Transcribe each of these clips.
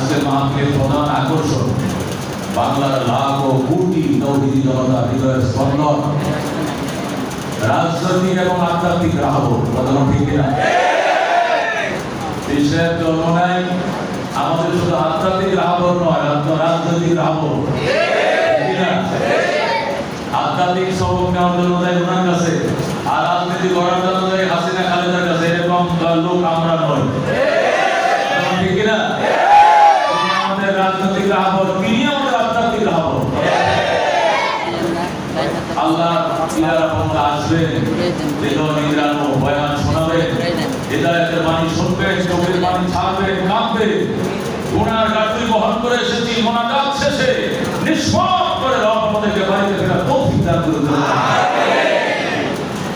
আজকে মাহফিলের প্রধান আকর্ষণ বাংলার লাখো কোটি তৌহিদি জনতা হৃদয়ের স্পন্দন, রাজনৈতিক এবং আধ্যাত্মিক রাহবর। কথা ঠিক কিনা? দেশের জন্ম নাই আমাদের শুধু আধ্যাত্মিক রাহবর নয়, রাজনৈতিক রাহবর। আধ্যাত্মিক সবক নেওয়ার জন্য যায় ওনার কাছে, আর রাজনীতি করার জন্য যায় হাসিনা খালেদার কাছে। এরকম লোক আমরা নয়, ঠিক কিনা? আমাদের রাজনৈতিক রাহবর, তিনি আমাদের আধ্যাত্মিক রাহবর। আল্লাহ ইনারা বন্ধা আসবেন, হৃদয় নিদ্রানো বয়ান শোনাবেন, হৃদয়ের বাণী শুনবেন, চোখের বাণী ছাড়বেন, কাঁদবেন। গুনার গাড়ি বহন করে এসেছি, মোনাজাত শেষে নিষ্পাপ করে রহমতের বাড়িতে ফেরার তৌফিক দান করুন।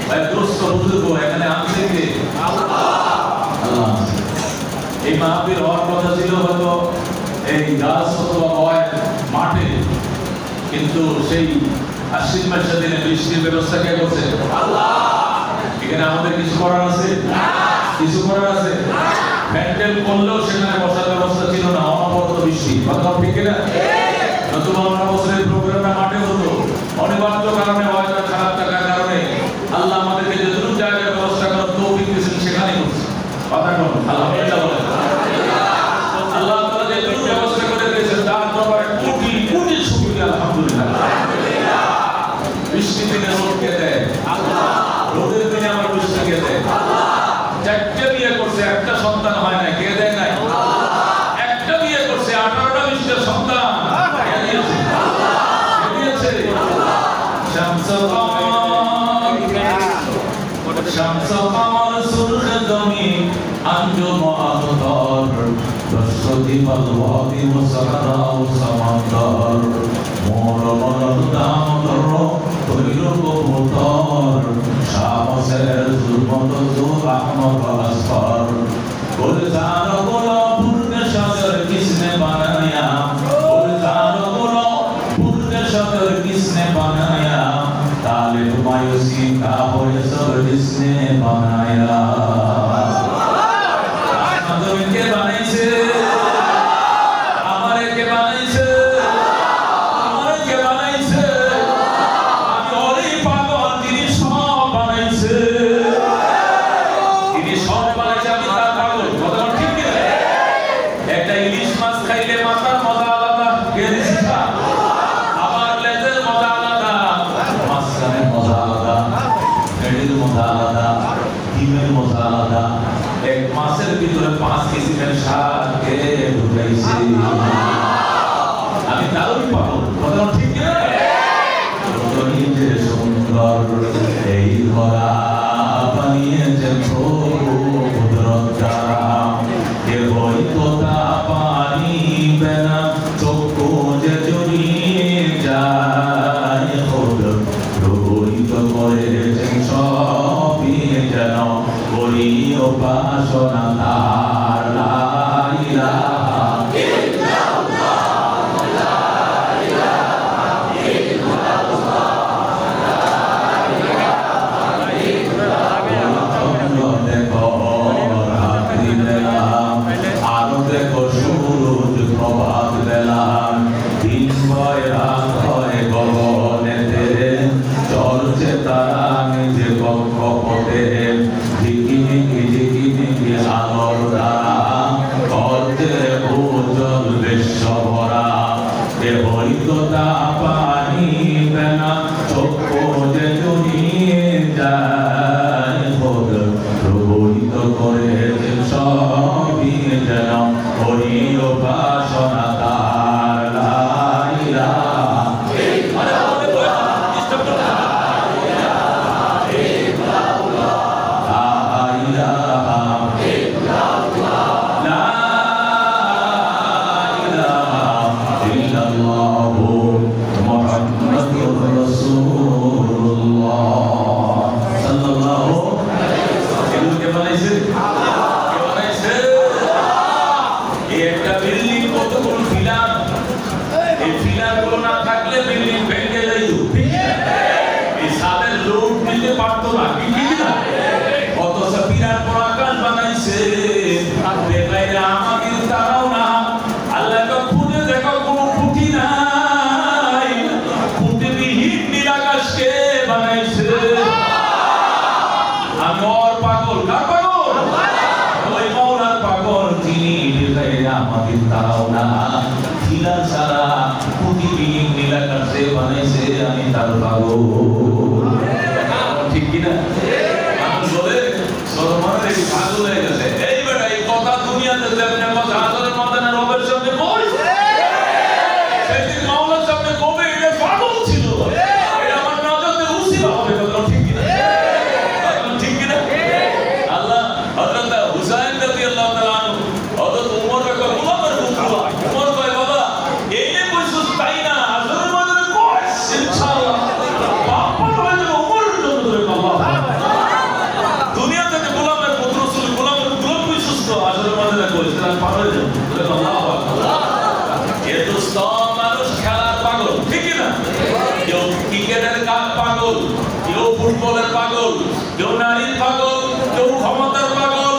ভাই দোস্ত বুজুর্গ এখানে আনছে কে? আল্লাহ। এই মাহফিল হওয়ার কথা ছিল হয়তো এই গাছ অথবা বয়ের মাঠে, কিন্তু সেই আশ্বিন মাসের দিনে বৃষ্টির ব্যবস্থা কে করছে? আল্লাহ। এখানে আমাদের কিছু করার আছে? কিছু করার আছে? প্যান্ডেল করলেও সেখানে বসার ব্যবস্থা ছিল না, অনবরত বৃষ্টি। কথা ঠিক না? নতুবা অন্য বছরের প্রোগ্রামটা মাঠে হতো, অনিবার্য কারণে ওয়েদার খারাপ থাকার কারণে আল্লাহ আমাদেরকে যতটুকু জায়গার ব্যবস্থা করার তৌফিক দিয়েছেন সেখানেই করছে। কথা বলুন আলহামদুলিল্লাহ বলেন। আল্লাহ তাআলা যে ব্যবস্থা করে দিয়েছেন তার দরবারে কোটি কোটি শুকরিয়া আলহামদুলিল্লাহ। বৃষ্টি দিনে রোদকে দেয় আল্লাহ, রোদের দিনে আমার বৃষ্টিকে দেয় আল্লাহ। চারটে বিয়ে করছে, একটা সন্তান হয় না, কে দেয় নাই? একটা বিয়ে করছে, 18টা 20টা সন্তান কে দিয়েছে? কে দিয়েছে? শামসুল কামার সুরখ জমি আঞ্জুম আখতার দশটি বলওয়াতি মুসারা ও সামাদার মোর মরদ দামদর তৈর কবুতর শামসের জুলমত জুল আহমদ আসফর গুলজার গুলো ফুলকে সাগর কিসনে বানায়া গুলজার গুলো ফুলকে সাগর किसने बनाया तालिब मायूसी का हो सब जिसने बनाया आसमान के बनाई से हमारे के बनाई से हमारे के बनाई से আমি ওই পাগল তিনি সব বানাইছে, তিনি সব বানাইছে, আমি তার পাগল। কথা ঠিক কি? একটা ইলিশ মাছ খাইলে মাথার মজা আলাদা, কে দিছে? আবার লেজের মজা আলাদা, মাছখানের মজা আলাদা, পেটের মজা আলাদা, ডিমের মজা আলাদা। এক মাছের ভিতরে 5 কেজির সার কে ঢুকাইছে, আমি তারই পাগল। কথা ঠিক কি? নিজে সুন্দর এই ধরা বানিয়েছেন কুদরত দ্বারা, এ বৈধতা পানিবে না চক্ষু যে জড়িয়ে যায়, রহিত করেছেন সবই যেন করি উপাসনা তার। লা ইলাহা ইল্লাল্লাহ লা ইলাহা ইল্লাল্লাহ দেখো সূরজ প্রভাত নীলা ছাড়া প্রতিদিন নীলা কাটতে বানাইছে আমি তার পাগল। ঠিক কিনা? মানুষ বলে সরমানের পাগল হয়ে গেছে। এই বেটা এই কথা দুনিয়াতে যেমন কথা আদরের মাদানা রবের সামনে বল, সেদিন মাওলার সামনে কবে এটা পাগল ছিল, এটা আমার নাজাতে উসিলা হবে। কথা ঠিক কিনা? ঠিক কিনা? আল্লাহ হযরত হুসাইন রাদিয়াল্লাহু তাআলা আনহু হযরত ওমর কে গোলামের পুত্র ওমর কয় বাবা এইনে কইছস তাই না আদরের মাদানা কই ইনশাআল্লাহ বাবা হয়ে যাবে ওমরের জন্য ধরে আল্লাহ দুনিয়াতে যে গোলামের পুত্র ছিল গোলামের গোলাম কইছস তো আদরের মাদানা কই সেটা পাগল হয়ে যাবে আল্লাহু আকবার। এ তো সব মানুষ খেলার পাগল, ঠিক না? কেউ ক্রিকেটের পাগল, কেউ ফুটবলের পাগল, কেউ নারীর পাগল, কেউ ক্ষমতার পাগল,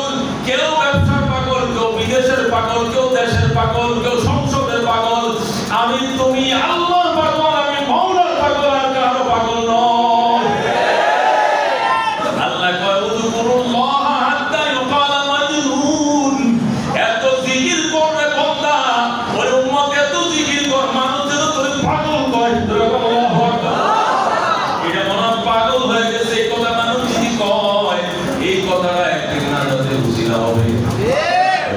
কেউ ব্যবসার পাগল, কেউ বিদেশের পাগল, কেউ দেশের পাগল, কেউ সংসদের পাগল। আমি তুমি আল্লাহর পাগল, আমি মাওলার পাগল, আর কারো পাগল নয়। আল্লাহ কয় উযকুরুল্লাহ হাত্তা ইউকালা মাজনুন। এত জিকির করবে বান্দা, ওই উম্মত এত জিকির কর মানুষের তোরে পাগল কয়। আল্লাহু আকবার। এটা মনে পাগল হয়ে গেছে এই কথা মানুষ যদি কয়, এই কথাটা একদিন নাজাতে উসিলা হবে,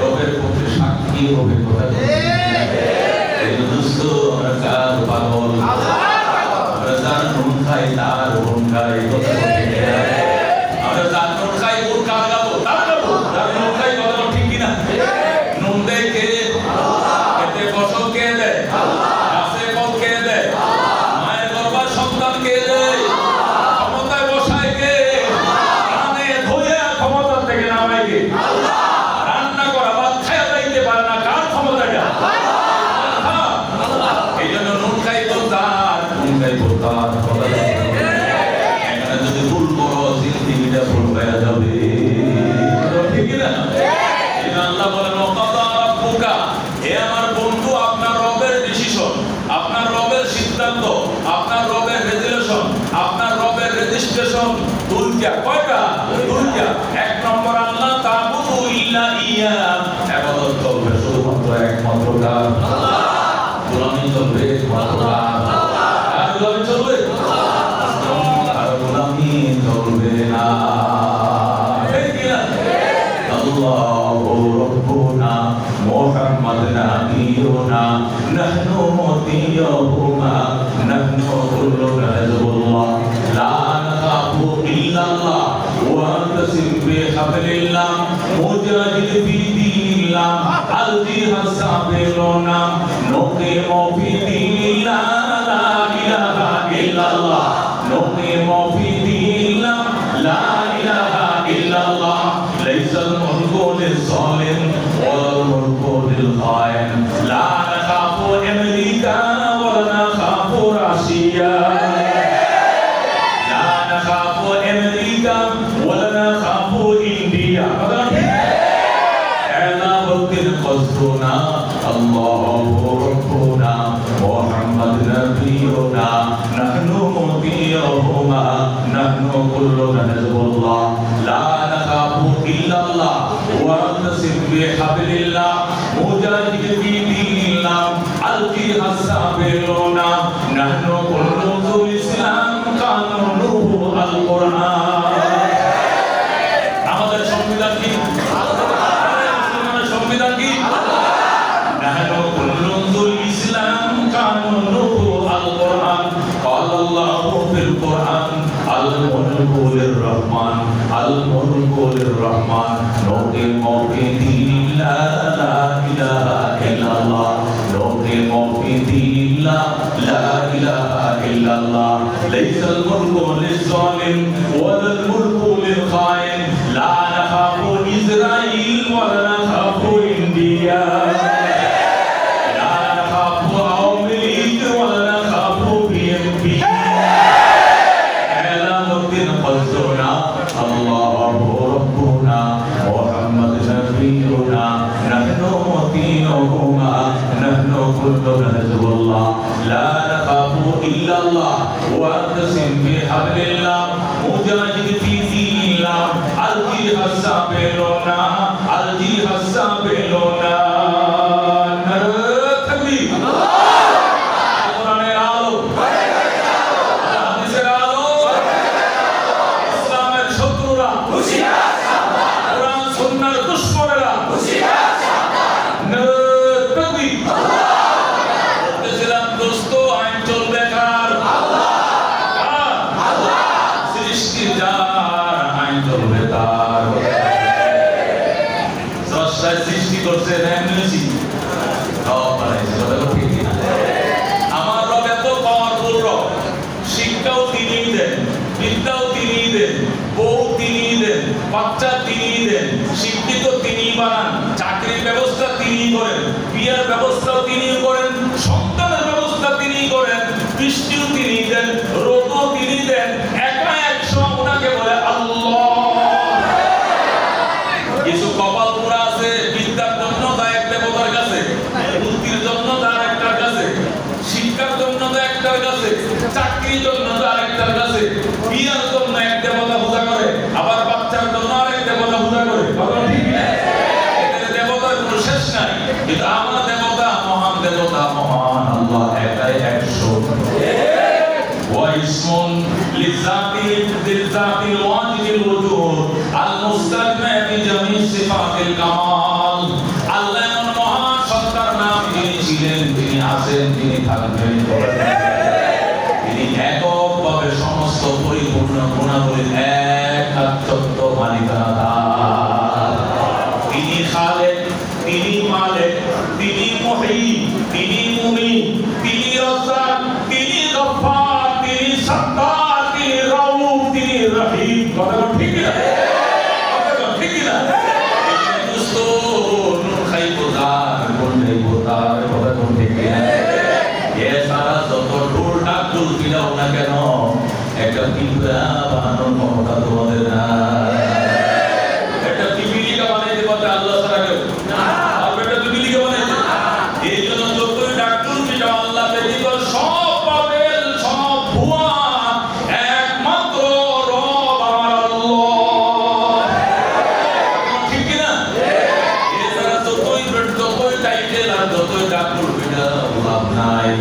রবের পক্ষে সাক্ষী হবে। কথা এই দুষ্ট আমরা কার পাগল, আমরা যার নুন খাই তার নুন খাই। কথা আমরা যার নুন খাই ওর কার গাবো, তার গাবো, যার নুন খাই। কথা ঠিক কিনা? নুন দেয় কে? খেতে ফসল কে দেয়? গাছে ফল কে দেয়? মায়ের গর্ভের সন্তান কে দেয়? ক্ষমতায় বসায় কে? কানে ধরে ক্ষমতা থেকে নামায় কে? রান্না করা ভাত খাইয়া যাইতে পারে না, কার ক্ষমতাটা? এই জন্য নুন খাইতো তার, নুন খাইতো তার। এখানে যদি ভুল করো জিন্দিগিটা ভুল হয়ে যাবে। ঠিক না? আল্লাহ বলেন ওয়াকাদা রাব্বুকা, হে আমার বন্ধু আপনার রবের ডিসিশন, আপনার রবের সিদ্ধান্ত, আপনার রবের রেজুলেশন, আপনার রবের রেজিস্ট্রেশন দুইটা। কয়টা? দুইটা। এক নম্বর আল্লাহ তা'বুদু ইল্লা ইয়া, ইবাদত করবে শুধুমাত্র একমাত্র তার। আল্লাহ। গোলামি চলবে একমাত্র তার। আর গোলামি চলবে? আর গোলামি চলবে না। ঠিক কিনা? আল্লাহু রাব্বুনা মুহাম্মাদ নাবিয়ুনা নাহনু মুতিয়ুহুমা নাহনু কুল্লুনা হিজবুল্লাহ লা নাখাফু ইল্লাল্লাহ ওয়া নাতাসিম বিহাবলিল্লাহ মুজাহিদ ফি দীনিল্লাহ আল জিহাদ সাবিলুনা নুকিমু ফি দীনিল্লাহ লা ইলাহা ইল্লাল্লাহ নুকিমু ফি দীনিল্লাহ লা ইলাহা ইল্লাল্লাহ লাইসাল মুলকু লিজ-জালিম ওয়াল মুলকু লিল-খাইন লা নাখাফু আমেরিকা ওয়া লা নাখাফু রাশিয়া লা নাখাফু আমেরিকা ওয়া লা নাখাফু ইন্ডিয়া। এলা বলতিল কসদুনা আল্লাহু রাব্বুনা মুহাম্মাদ নাবিয়ুনা নাহনু মুতিয়ুহুমা নাহনু কুল্লুনা হিজবুল্লাহ লা নাখাফু ইল্লাল্লাহ ওয়া নাতাসিম বিহাবলিল্লাহ মুজাহিদ ফি দীনিল্লাহ আল জিহাদ সাবিলুনা নাহনু কুল্লুল ইসলাম কানুনুহু আল কুরআন। আমাদের সংবিধান কি? মুসলমানের সংবিধান কি? নাহনু কুল্লুল ইসলাম কানুনুহু আল কুরআন। قال الله في القرآن الملك للرحمن الملك للرحمن نقيم في دين الله لا إله إلا الله نقيم في دين الله لا إله إلا الله ليس الملك للظالم ولا الملك للخائن لا نخاف إسرائيل ولا نخاف إنديا لا نخاف عوامل ولا نخاف BNP قصدنا الله ربنا محمد نبينا نحن مطيعهما نحن كلنا حزب الله لا نخاف إلا الله واعتصم بحبل الله مجاهد في دين الله الجهاد السابلون الجهاد السابلون تكبير কোরআনের আলো, হাদিসের আলো, ইসলামের শত্রুরা, কোরআন সুন্নাহর দুশমনেরা বলতেছিলাম দোস্ত আইন চলবে কার? সৃষ্টি যার, আইন চলবে তার। স্রষ্টায় সৃষ্টি করছে এমনি আমার রব এত পাওয়ারফুল রব। শিক্ষাও তিনিই দেন, বিদ্যাও তিনিই দেন, বউ তিনিই দেন, বাচ্চা তিনিই দেন, শিক্ষিত তিনিই বানান, চাকরির ব্যবস্থা তিনিই করেন, বিয়ের ব্যবস্থাও তিনিই করেন, সন্তানের ব্যবস্থা তিনিই করেন, বৃষ্টিও তিনিই দেন, রোগও তিনিই দেন। একা একশো ওনাকে বলে আল্লাহ। কিছু কপাল পোড়া আছে, বিদ্যার জন্য তার এক দেবতার কাছে, বুদ্ধির জন্য তার একটার কাছে, শিক্ষার জন্য তার একটার কাছে, চাকরির জন্য তার একটার কাছে, বিয়ের জন্য এক দেবতা পূজা করে, আবার বাচ্চার জন্য আরেক দেবতা পূজা করে। কথা ঠিক না? এখানে দেবতার কোনো শেষ নাই। কিন্তু আমরা দেবতা, মহান দেবতা, মহান আল্লাহ একাই একশো। واسم للذات الواجب الوجود المستغنى بجميع صفات الكمال আল্লাহ এমন মহান সত্তার নাম, যিনি ছিলেন, তিনি আছেন, তিনি থাকবেন, তিনি এককভাবে সমস্ত পরিপূর্ণ গুণাবলীর একাত্মত্ব মালিকানা তার। তিনি খালেক, তিনি মালিক, তিনি মুহয়ি, তিনি মুমিত, তিনি রাজ্জাক, তিনি গফফার, তিনি সত্তার, তিনি রাউফ, তিনি রহিম। কথা ঠিক না? কথা ঠিক না? দোস্ত নুন খাইবো তার, কোন খাইবো তার। কথা ঠিক না? এ সারা যত ঢোল ঢাক ঢোল দিলাও না কেন, একটা পিঁপড়া বানানোর ক্ষমতা তোমাদের না। একটা পিপিলিকা বানাইতে পারবে আল্লাহ ছাড়া কেউ না। আর একটা পিপিলিকা বানাইতে, এই জন্য যতই ঢাক ঢোল দিলাও আল্লাহ ব্যতীত সব পাবেন, সব ভুয়া। একমাত্র রব আমার আল্লাহ। ঠিক কি না? এছাড়া যতই টাইটেল আর যতই ঢাক ঢোল দিলাও লাভ নাই।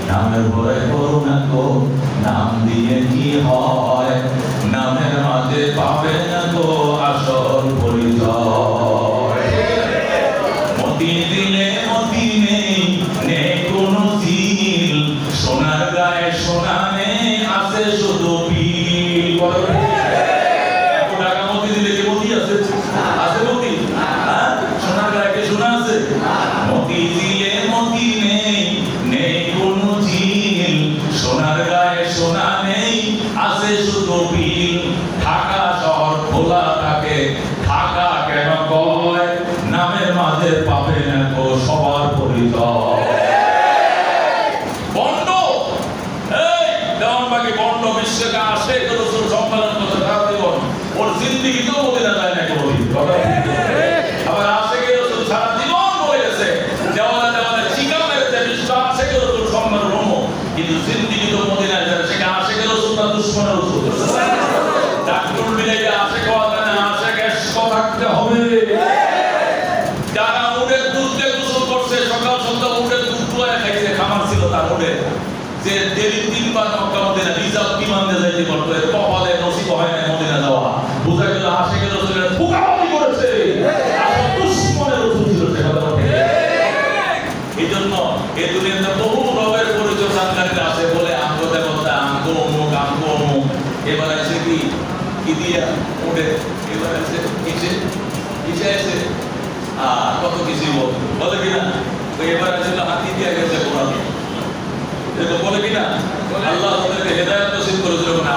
নামের ভরে করো না গো, নাম দিয়ে কি হয়? নামের মাঝে পাবে না গো আসল পরিচয়। মতি দিলে মতি নেই, নেই কোনো দিল, সোনার গায়ে সোনা নেই, আছে শুধু বিল। টাকা মতি দিলে কি মতি আছে? আছে মতি? সোনার গায়ে কি সোনা আছে? মতি দিলে মতি নেই, নেই কোনো ঝিল, সোনার গায়ে সোনা নেই, আছে শুধু বিল। ঢাকা শহর খোলা থাকে, ঢাকা কেন কয়? নামের মাঝে পাবে না গো সবার পরিচয়। বন্ড, এই দেওয়ানবাগি বন্ড বিশ্বকে আসে রাসূল সম্মেলন করতে সারা জীবন, ওর জিন্দেগিতেও মদিনা যায় না কোনোদিন। কথা ঠিক। আবার আশেকে রাসূল সারা জীবন বলে গেছে, দেওয়ালে দেওয়ালে চিকা মেরেছে বিশ্ব আশেকে রাসূল সম্মেলন রুমো, কিন্তু জিন্দেগি তো মদিনায় যায়। সেটা আশেকে রাসূল না দুশমনের রাসূল? ডাক্তার মিলাইয়া আশেক হওয়া যায় না, আশেক এশক থাকতে হবে। যারা উটের দুধ দিয়ে গোসল করছে, সকাল সন্ধ্যা উটের দুধ দুয়ায় খাইছে, খামার ছিল তার উঠে, যে দেরি 3 বার মক্কা মদিনা রিজার্ভ বিমান দিয়ে যাইতে পারতো, এর কপালে নসিব হয় না মদিনা যাওয়া। বুঝা গেল আশেকের রাসূলের ফুকাহাতি করেছে, আসল দুশমনের রাসূল ছিল। সে কথা ঠিক। এই জন্য এই দুনিয়াতে বহু রবের পরিচয় জানকারীরা আছে, বলে আমগো দেবতা, আমগো অমুক, আমগো অমুক। এবার আছে কি দিয়া উঠে, এবার আছে কিসে কিসে আছে কত কিছু বলে কিনা। এবার আছে হাতি দিয়া গেছে কোরআন, এটা বলে কিনা। আল্লাহ তাদেরকে হেদায়েত নসিব করেছিল না।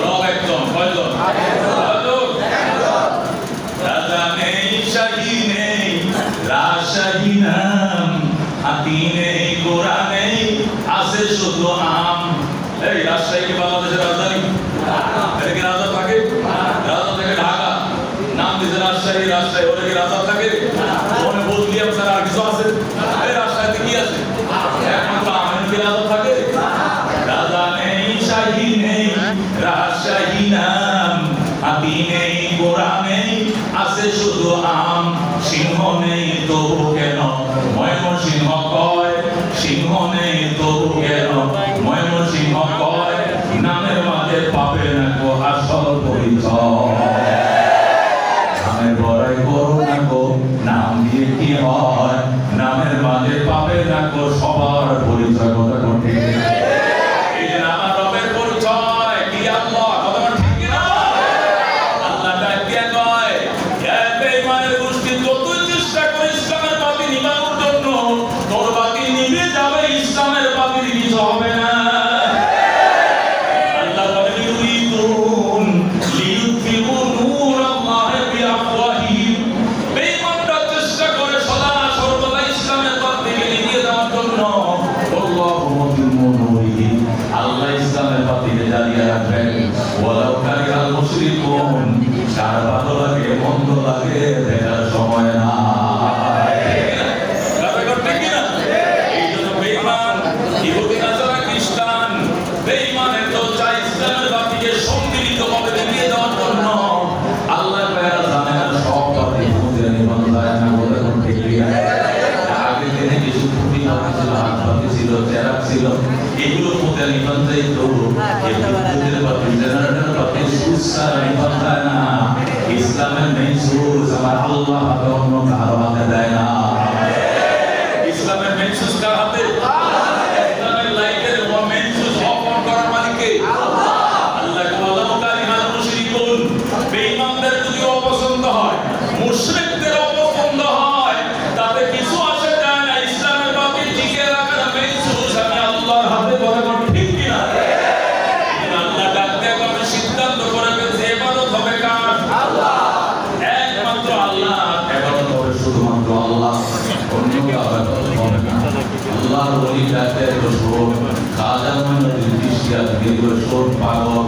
রব একজন, কয়জন? রাজা নেই, শাহী নেই, রাজশাহী নাম, হাতি নেই, ঘোড়া নেই, আছে শুধু আম। এই রাজশাহী কি বাংলাদেশের রাজধানী? এটা কি রাজা থাকে? রাজা থেকে ঢাকা, নাম দিয়েছে রাজশাহী। রাজশাহী ওটা কি রাজা থাকে? মনে বদলিয়াম স্যার আর কিছু আছে? এই রাজশাহীতে কি আছে? একমাত্র আমের কি রাজা থাকে? রাজা নেই, শাহী নেই, রাজশাহী নাম, হাতি নেই, ঘোড়া নেই, আছে শুধু আম। সিংহ নেই তবু কেন ময়মনসিংহ কয়, সিংহ নেই তবু কেন ময়মনসিংহ কয় নামের মাঝে পাবে না গো আসল পরিচয়। নামের বড়াই করো না গো নাম দিয়ে কি হয়, নামের মাঝে পাবে না গো সবার পরিচয়। কথা ঠিক এই যে আমার রবের পরিচয় কি আল্লাহ। কথা ঠিক না? আল্লাহ ডাক দিয়ে কয় এ বেঈমানের গোষ্ঠী যতই চেষ্টা করে ইসলামের বাতি নিভানোর জন্য তোর বাতি নিভে যাবে, ইসলামের বাতি কিছু হবে না। আল্লাহ বলেন ইউরিদুন লিইউতফিউ নূরাল্লাহি বিআফওয়াহিহিম। বেঈমানরা চেষ্টা করে সদা সর্বদা ইসলামের বাতিকে নিভিয়ে দেওয়ার জন্য। আল্লাহু মুতিম্মু নূরিহি, আল্লাহ ইসলামের বাতিকে জ্বালিয়ে রাখবেন। ওয়ালাউ কারিহাল মুশরিকুন, কার ভালো লাগে মন্দ লাগে দেখার সময় না। এগুলো কোথায় নিবান যায় তো না। ইসলামের মেইন সোর্স আমার আল্লাহ হাতে, অন্য কারো হাতে দেয় না। ইসলামের মেইন সোর্স কার হাতে? ইসলামের লাইটের মেইন সোর্স অফ অন করার মালিক কে? আল্লাহ। ওয়ালাউ কারিহাল মুশরিকুন, বেঈমানদের যদি অপছন্দ হয়, মুশরিকদের অপছন্দ হয়, তাতে কিছু আসে যায় না। ইসলামের বাতি টিকে রাখার মেইন সোর্স আমি আল্লাহর হাতে। কথা ঠিক কি না? আল্লাহ ডাকতে করে সিদ্ধান্ত করে ফেলছে ইবাদত হবে কার? আল্লাহ। একমাত্র আল্লাহ ইবাদত হবে, শুধুমাত্র আল্লাহ, অন্য কারো ইবাদত হবে না। আল্লাহর ওলি ডাকতে রসুল খাজা মঈনুদ্দিন চিশতিয়া দীর্ঘ শোক পাগল।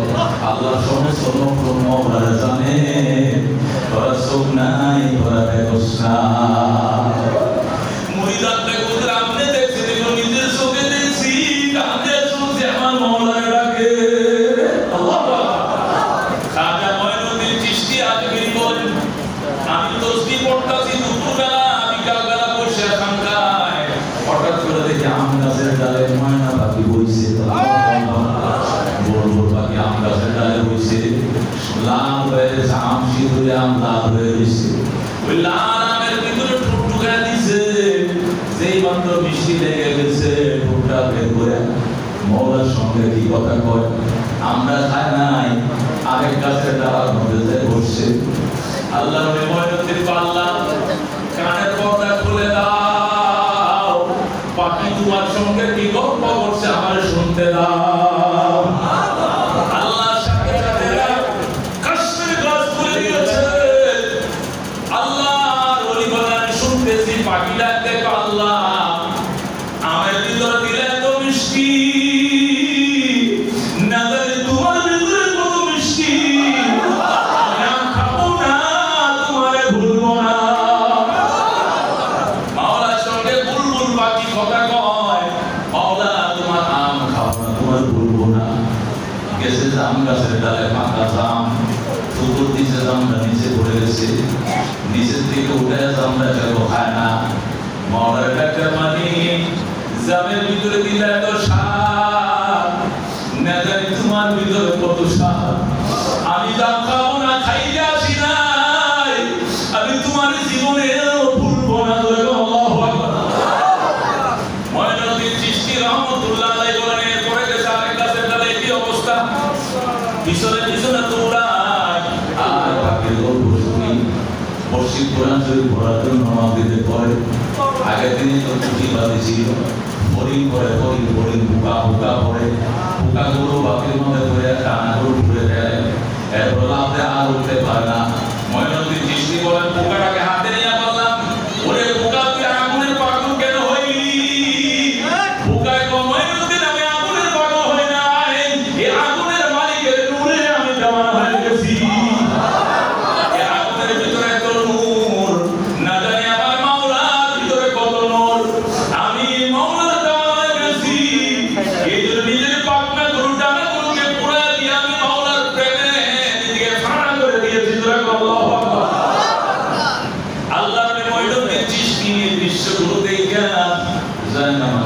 আল্লাহ সমস্ত নফল মওলার জানে, তোরা চোখ নাই তোরা দেখোস না। মুরিদাত দেখুন আপনি দেখছেন, এগুলো নিজের চোখে দেখছি, কানে শুনছি আমার মওলার ডাকে। খাজা মঈনুদ্দিন চিশতিয়া আজমিরি বলেন আমি তসবিহ পড়তাছি দুপুরবেলা, বিকালবেলা বসে সন্ধ্যায় হঠাৎ করে দেখি আম গাছের ডালে ময়না পাখি বইছে। বড় বড় পাখি আম গাছের ডালে বইছে, লাল হয়ে গেছে আম, সিঁদুরে আম লাল হয়ে গেছে। ওই লাল আমের ভিতরে ঠোঁট ঢুকায় দিছে, যেই মাত্র মিষ্টি লেগে গেছে ঠোঁটটা বের করে মওলার সঙ্গে কি কথা কয়, আমরা খাই নাই, আরেক গাছের ডালার মধ্যে যে বসছে। আল্লাহ মঈনুদ্দিন পাল্লা কানের পর্দা খুলে দাও, পাখি তোমার সঙ্গে কি গল্প করছে আমার শুনতে দাও। আল্লাহ সাথে সাথে কাশ্মীর গাছ খুলে দিয়েছে। আল্লাহর ওলি বলেন শুনতেছি পাখি ডাকতে আল্লাহ আমের ভিতরে দিলে তো মিষ্টি, না জানি তোমার ভিতরে কত মিষ্টি, আম খাবো না তোমারে ভুলবো না। মাওলার সঙ্গে বুলবুল পাখি কথা কয়, মাওলা তোমার আম খাবো না তোমার ভুলবো না। গেছে জাম গাছের ডালে পাকা জাম, পুকুর দিছে জামটা নিচে পড়ে গেছে, নিচের থেকে উঠে জামটা কেউ খায় না। মাওলার ডাকে মানি জামের ভিতরে দিলে এত স্বাদ, না জানি তোমার ভিতরে কত স্বাদ। আমি জাম খাবো না, খাইতে আসি নাই, আমি তোমার জীবনেও ভুলবো না। আল্লাহু আকবার। মঈনুদ্দিন চিশতি রহমাতুল্লাহ আলাইহি বলেন এরপরে গেছে আরেক গাছের ডালে কি অবস্থা, পিছনে পিছনে দৌড়ায় আর পাখির গল্প শুনি। মসজিদ কোরআন শরীফ পড়ার জন্য মসজিদে পড়ে। আগের দিনে তো পুঁথিবাদী ছিল, হরিণ পড়ে, হরিণ হরিণ পোকা পোকা পড়ে, পোকাগুলো বাকির মধ্যে পড়ে টানাগুলো ঘুরে দেয়, এরপর আপনি আর উঠতে পারে না। মঈনুদ্দিন চিশতি বলেন পোকাটাকে হাতে নিয়ে বললাম, ওরে পোকা তুই আগুনের পাগল কেন হইলি? পোকায় কয় মঈনুদ্দিন আমি আগুনের পাগল হই নাই, এই আগুনের মালিকের নূরে আমি দেওয়ানা হয়ে গেছি। এই আগুনের ভিতরে এত নূর, না জানি আমার মাওলার ভিতরে কত নূর, আমি মাওলার দেওয়ানা হয়ে গেছি। এই জন্য নিজের পাকনা গরু ডানাগুলোকে পুরো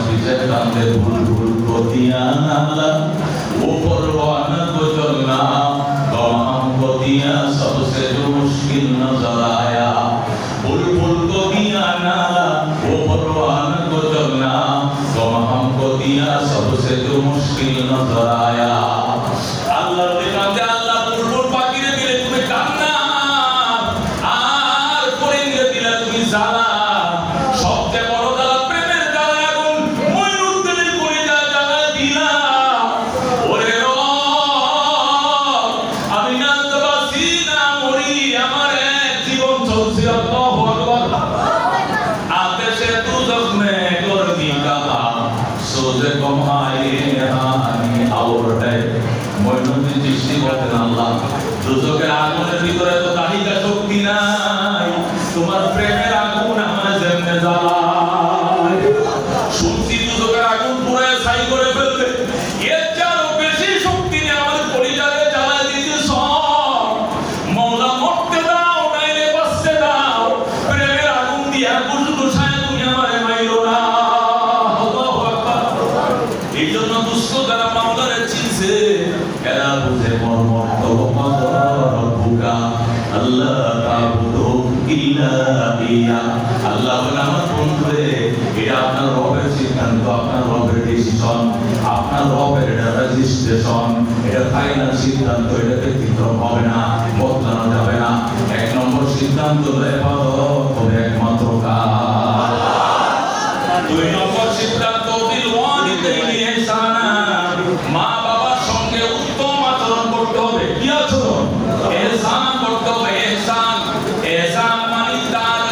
पीछे कंधे भूल भूल को दिया नाला वो परवाना को चलना गम हमको दिया सबसे जो मुश्किल नजर आया भूल भूल को दिया नाला वो परवाना को चलना गम हमको दिया सबसे जो मुश्किल नजर आया अल्लाह ने कहा अल्लाह बुलबुल पाखी ने दिले तुम्हें कान्ना আর পরিঙ্গে দিলে তুমি জ্বালা সবচেয়ে বড় জ্বালা প্রেমের জ্বালা আগুন ময়ূরুদ্দিনের কলিজা জ্বালা দিলা ওরে আমি না তো বাসি না মরি আমার এক জীবন চলছে আল্লাহু আকবার আদেশে দুজক মে করবি কাহা সোজে কমায়ে হানি और है ময়ূরুদ্দিন চিশতি বলেন আল্লাহ দুজকের আগুনের ভিতরে তো দাহিকা শক্তি নাই তোমার প্রেমের আগুন আমার জেনে জ্বালায় শুনছি দুজকের আগুন পুরো ছাই করে ফেলবে এর চারও বেশি শক্তি নিয়ে আমাদের কলিজাকে জ্বালায় দিতেছ মওলা মরতে দাও নাইলে বাঁচতে দাও প্রেমের আগুন দিয়া গুজগুসায় তুমি আমারে মাইরো না আল্লাহু আকবার এই জন্য দুষ্ট যারা মাওলারে চিনছে এরা বুঝে মর্মর রব্বুকা আল্লাহ তাবুদু ইল্লা ইয়া আল্লাহ বলে আমার বন্ধুরে এটা আপনার রবের সিদ্ধান্ত আপনার রবের ডিসিশন আপনার রবের এটা রেজিস্ট্রেশন এটা ফাইনাল সিদ্ধান্ত এটা ব্যতিক্রম হবে না বদলানো যাবে না এক নম্বর সিদ্ধান্ত ইবাদত হবে একমাত্র কার দুই নম্বর সিদ্ধান্ত বিল ওয়ালিদাইনি ইহসানা মা বাবার সঙ্গে উত্তম আচরণ করতে হবে কি আচরণ ইহসান করতে হবে ইহসান ইহসান মানে তার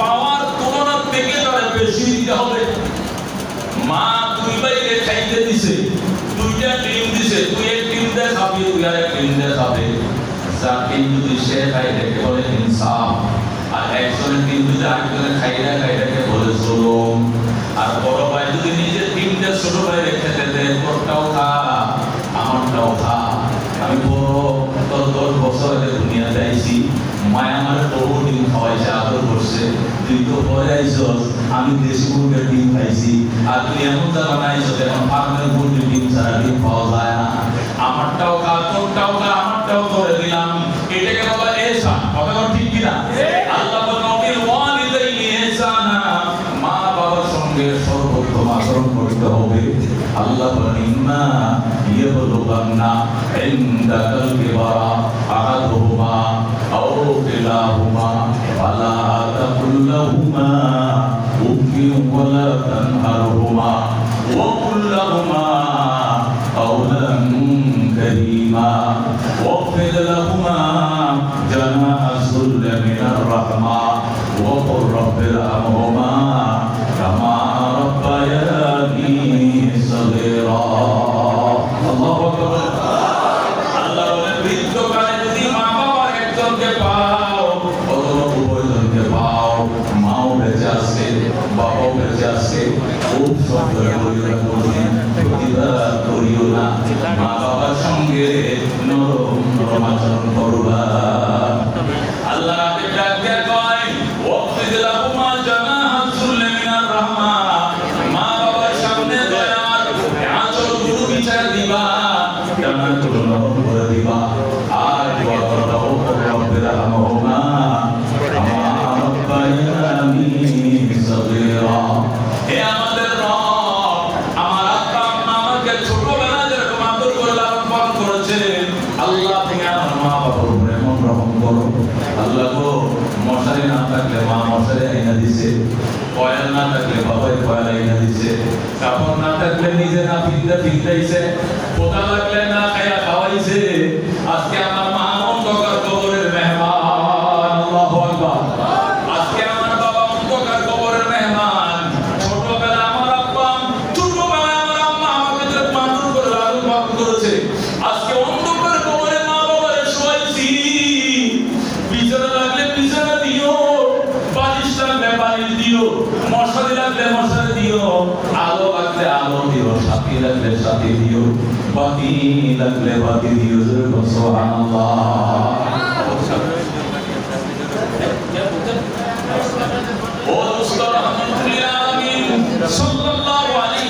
পাওয়ার তুলনা থেকে তার বেশি দিতে হবে মা দুই ভাইকে খাইতে দিছে দুইটা ডিম দিছে তুই এক ডিম দে খাবি তুই আর এক ডিম দে খাবে যাকে যদি সে খাই দেখে বলে ইনসাফ আর একজনের ডিম যদি আরেকজনের খাইটাকে বলে জুলুম আর বড় ভাই যদি নিজের ডিমটা ছোট ভাই রেখে দেয় তোরটাও খা আমারটাও খা আমি বড় 10 বছর আগে দুনিয়াতে আইছি মায়া আমার বহু ডিম খাওয়াইছে আদর করছে তুই তো পরে আইছস আমি দেশি মুরগির ডিম খাইছি আর তুই এমন জায়গা আইছস এখন ফার্মের মুরগির ডিম ছাড়া ডিম পাওয়া যায় না আমারটাও খা তোরটাও খা আমারটাও করে দিলাম এটাকে বলা এহসান কথা ঠিক কিনা আল্লাহ বলেন বিল ওয়ালিদাইনি ইহসানা মা বাবার সঙ্গে সর্বোত্তম আচরণ করতে হবে আল্লাহ বলেন ইন্না ইয়াবলুগান্না ইনদাকাল কিবারা আহাদুহুমা আও কিলাহুমা ফালা তাকুল লাহুমা উফিন ওয়ালা তানহারহুমা ওয়া কুল লাহুমা قولا كريما واخفض لهما جناح الذل من الرحمة وقل رب ارحمهما كما ربياني صغيرا الله أكبر আল্লাহ বলেন বৃদ্ধকালে যদি মা বাবার একজনকে পাও অথবা উভয়জনকে পাও মাও বেঁচে আছে বাবাও বেঁচে আছে খুব সফল করিও না মা বাবার সঙ্গে নরম আচরণ করবা আল্লাহ রাতে ডাক দিয়ে কয় ওয়াকফিদ লাহুমা জানাহা যুল্লি মিনার রাহমা মা বাবার সামনে দয়ার আঁচল গুলো বিছায় দিবা ডানাগুলো নরম করে দিবা আর দোয়া করবা রব্বির রহমহুমা কামা রাব্বায়ানি সগীরা হে আমাদের রব আমার আব্বা আম্মা আমাকে ছোটবেলা যেরকম আদর করে লালন পালন করেছে আল্লাহ তুমি আমার মা বাবার উপরে এমন রহম করো আল্লাহ গো মশারি না থাকলে মা মশারি আইনা দিছে কয়েল না থাকলে বাবাই কয়েল আইনা দিছে কাপড় না থাকলে নিজে না ফিরতেইছে পোতা লাগলে না খায়া খাওয়াইছে আজকে আমার মা অন্ধকার কবরের মেহমান আল্লাহু আকবার আজকে আমার বাবা অন্ধকার কবরের মেহমান ছোটবেলা আমার আব্বা ছোটবেলায় আমার আম্মা আমাকে যে মাদুর করে লালন পালন করেছে আজকে অন্ধকার কবরে মা বাবারে শোয়াইছি বিছানা লাগলে বিছানা দিও বালিশ লাগলে বালিশ দিও মশারি লাগলে মশারি দিও আলো লাগলে আলো দিও সাথী লাগলে সাথী দিও বাতি লাগলে বাতি দিও সুবহানাল্লাহ ও দোস্ত রহমাতুল আলামিন সাল্লাল্লাহু আলাইহি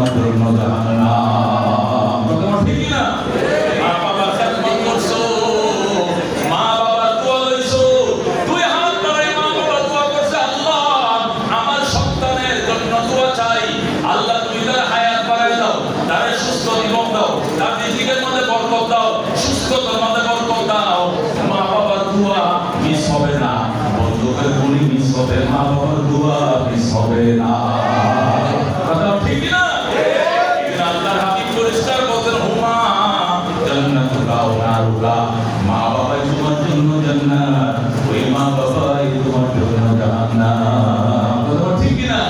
তোমার জন্য জাহান্নাম। কথা ঠিক না? মা বাবার খেদমত করছো, মা বাবার দোয়া লইছো, দুই হাত ধরে মা বাবা দোয়া করছে, আল্লাহ আমার সন্তানের জন্য দোয়া চাই, আল্লাহ তুমি তার হায়াত বাড়ায় দাও, তার সুস্থ জীবন দাও, তার রিজিকের মধ্যে বরকত দাও, সুস্থতার মধ্যে বরকত দাও। মা বাবার দোয়া মিস হবে না, বন্ধুদের বলি মিস হবে, মা বাবার দোয়া মিস হবে না। কথা ঠিক না? আল্লাহর হাবিব পরিষ্কার বলেন, হুমা জান্নাতুকা ওয়া নারুকা, মা বাবা তোমার জন্য জান্নাত, ওই মা বাবাই তোমার জন্য জাহান্নাম। কথা ঠিক না?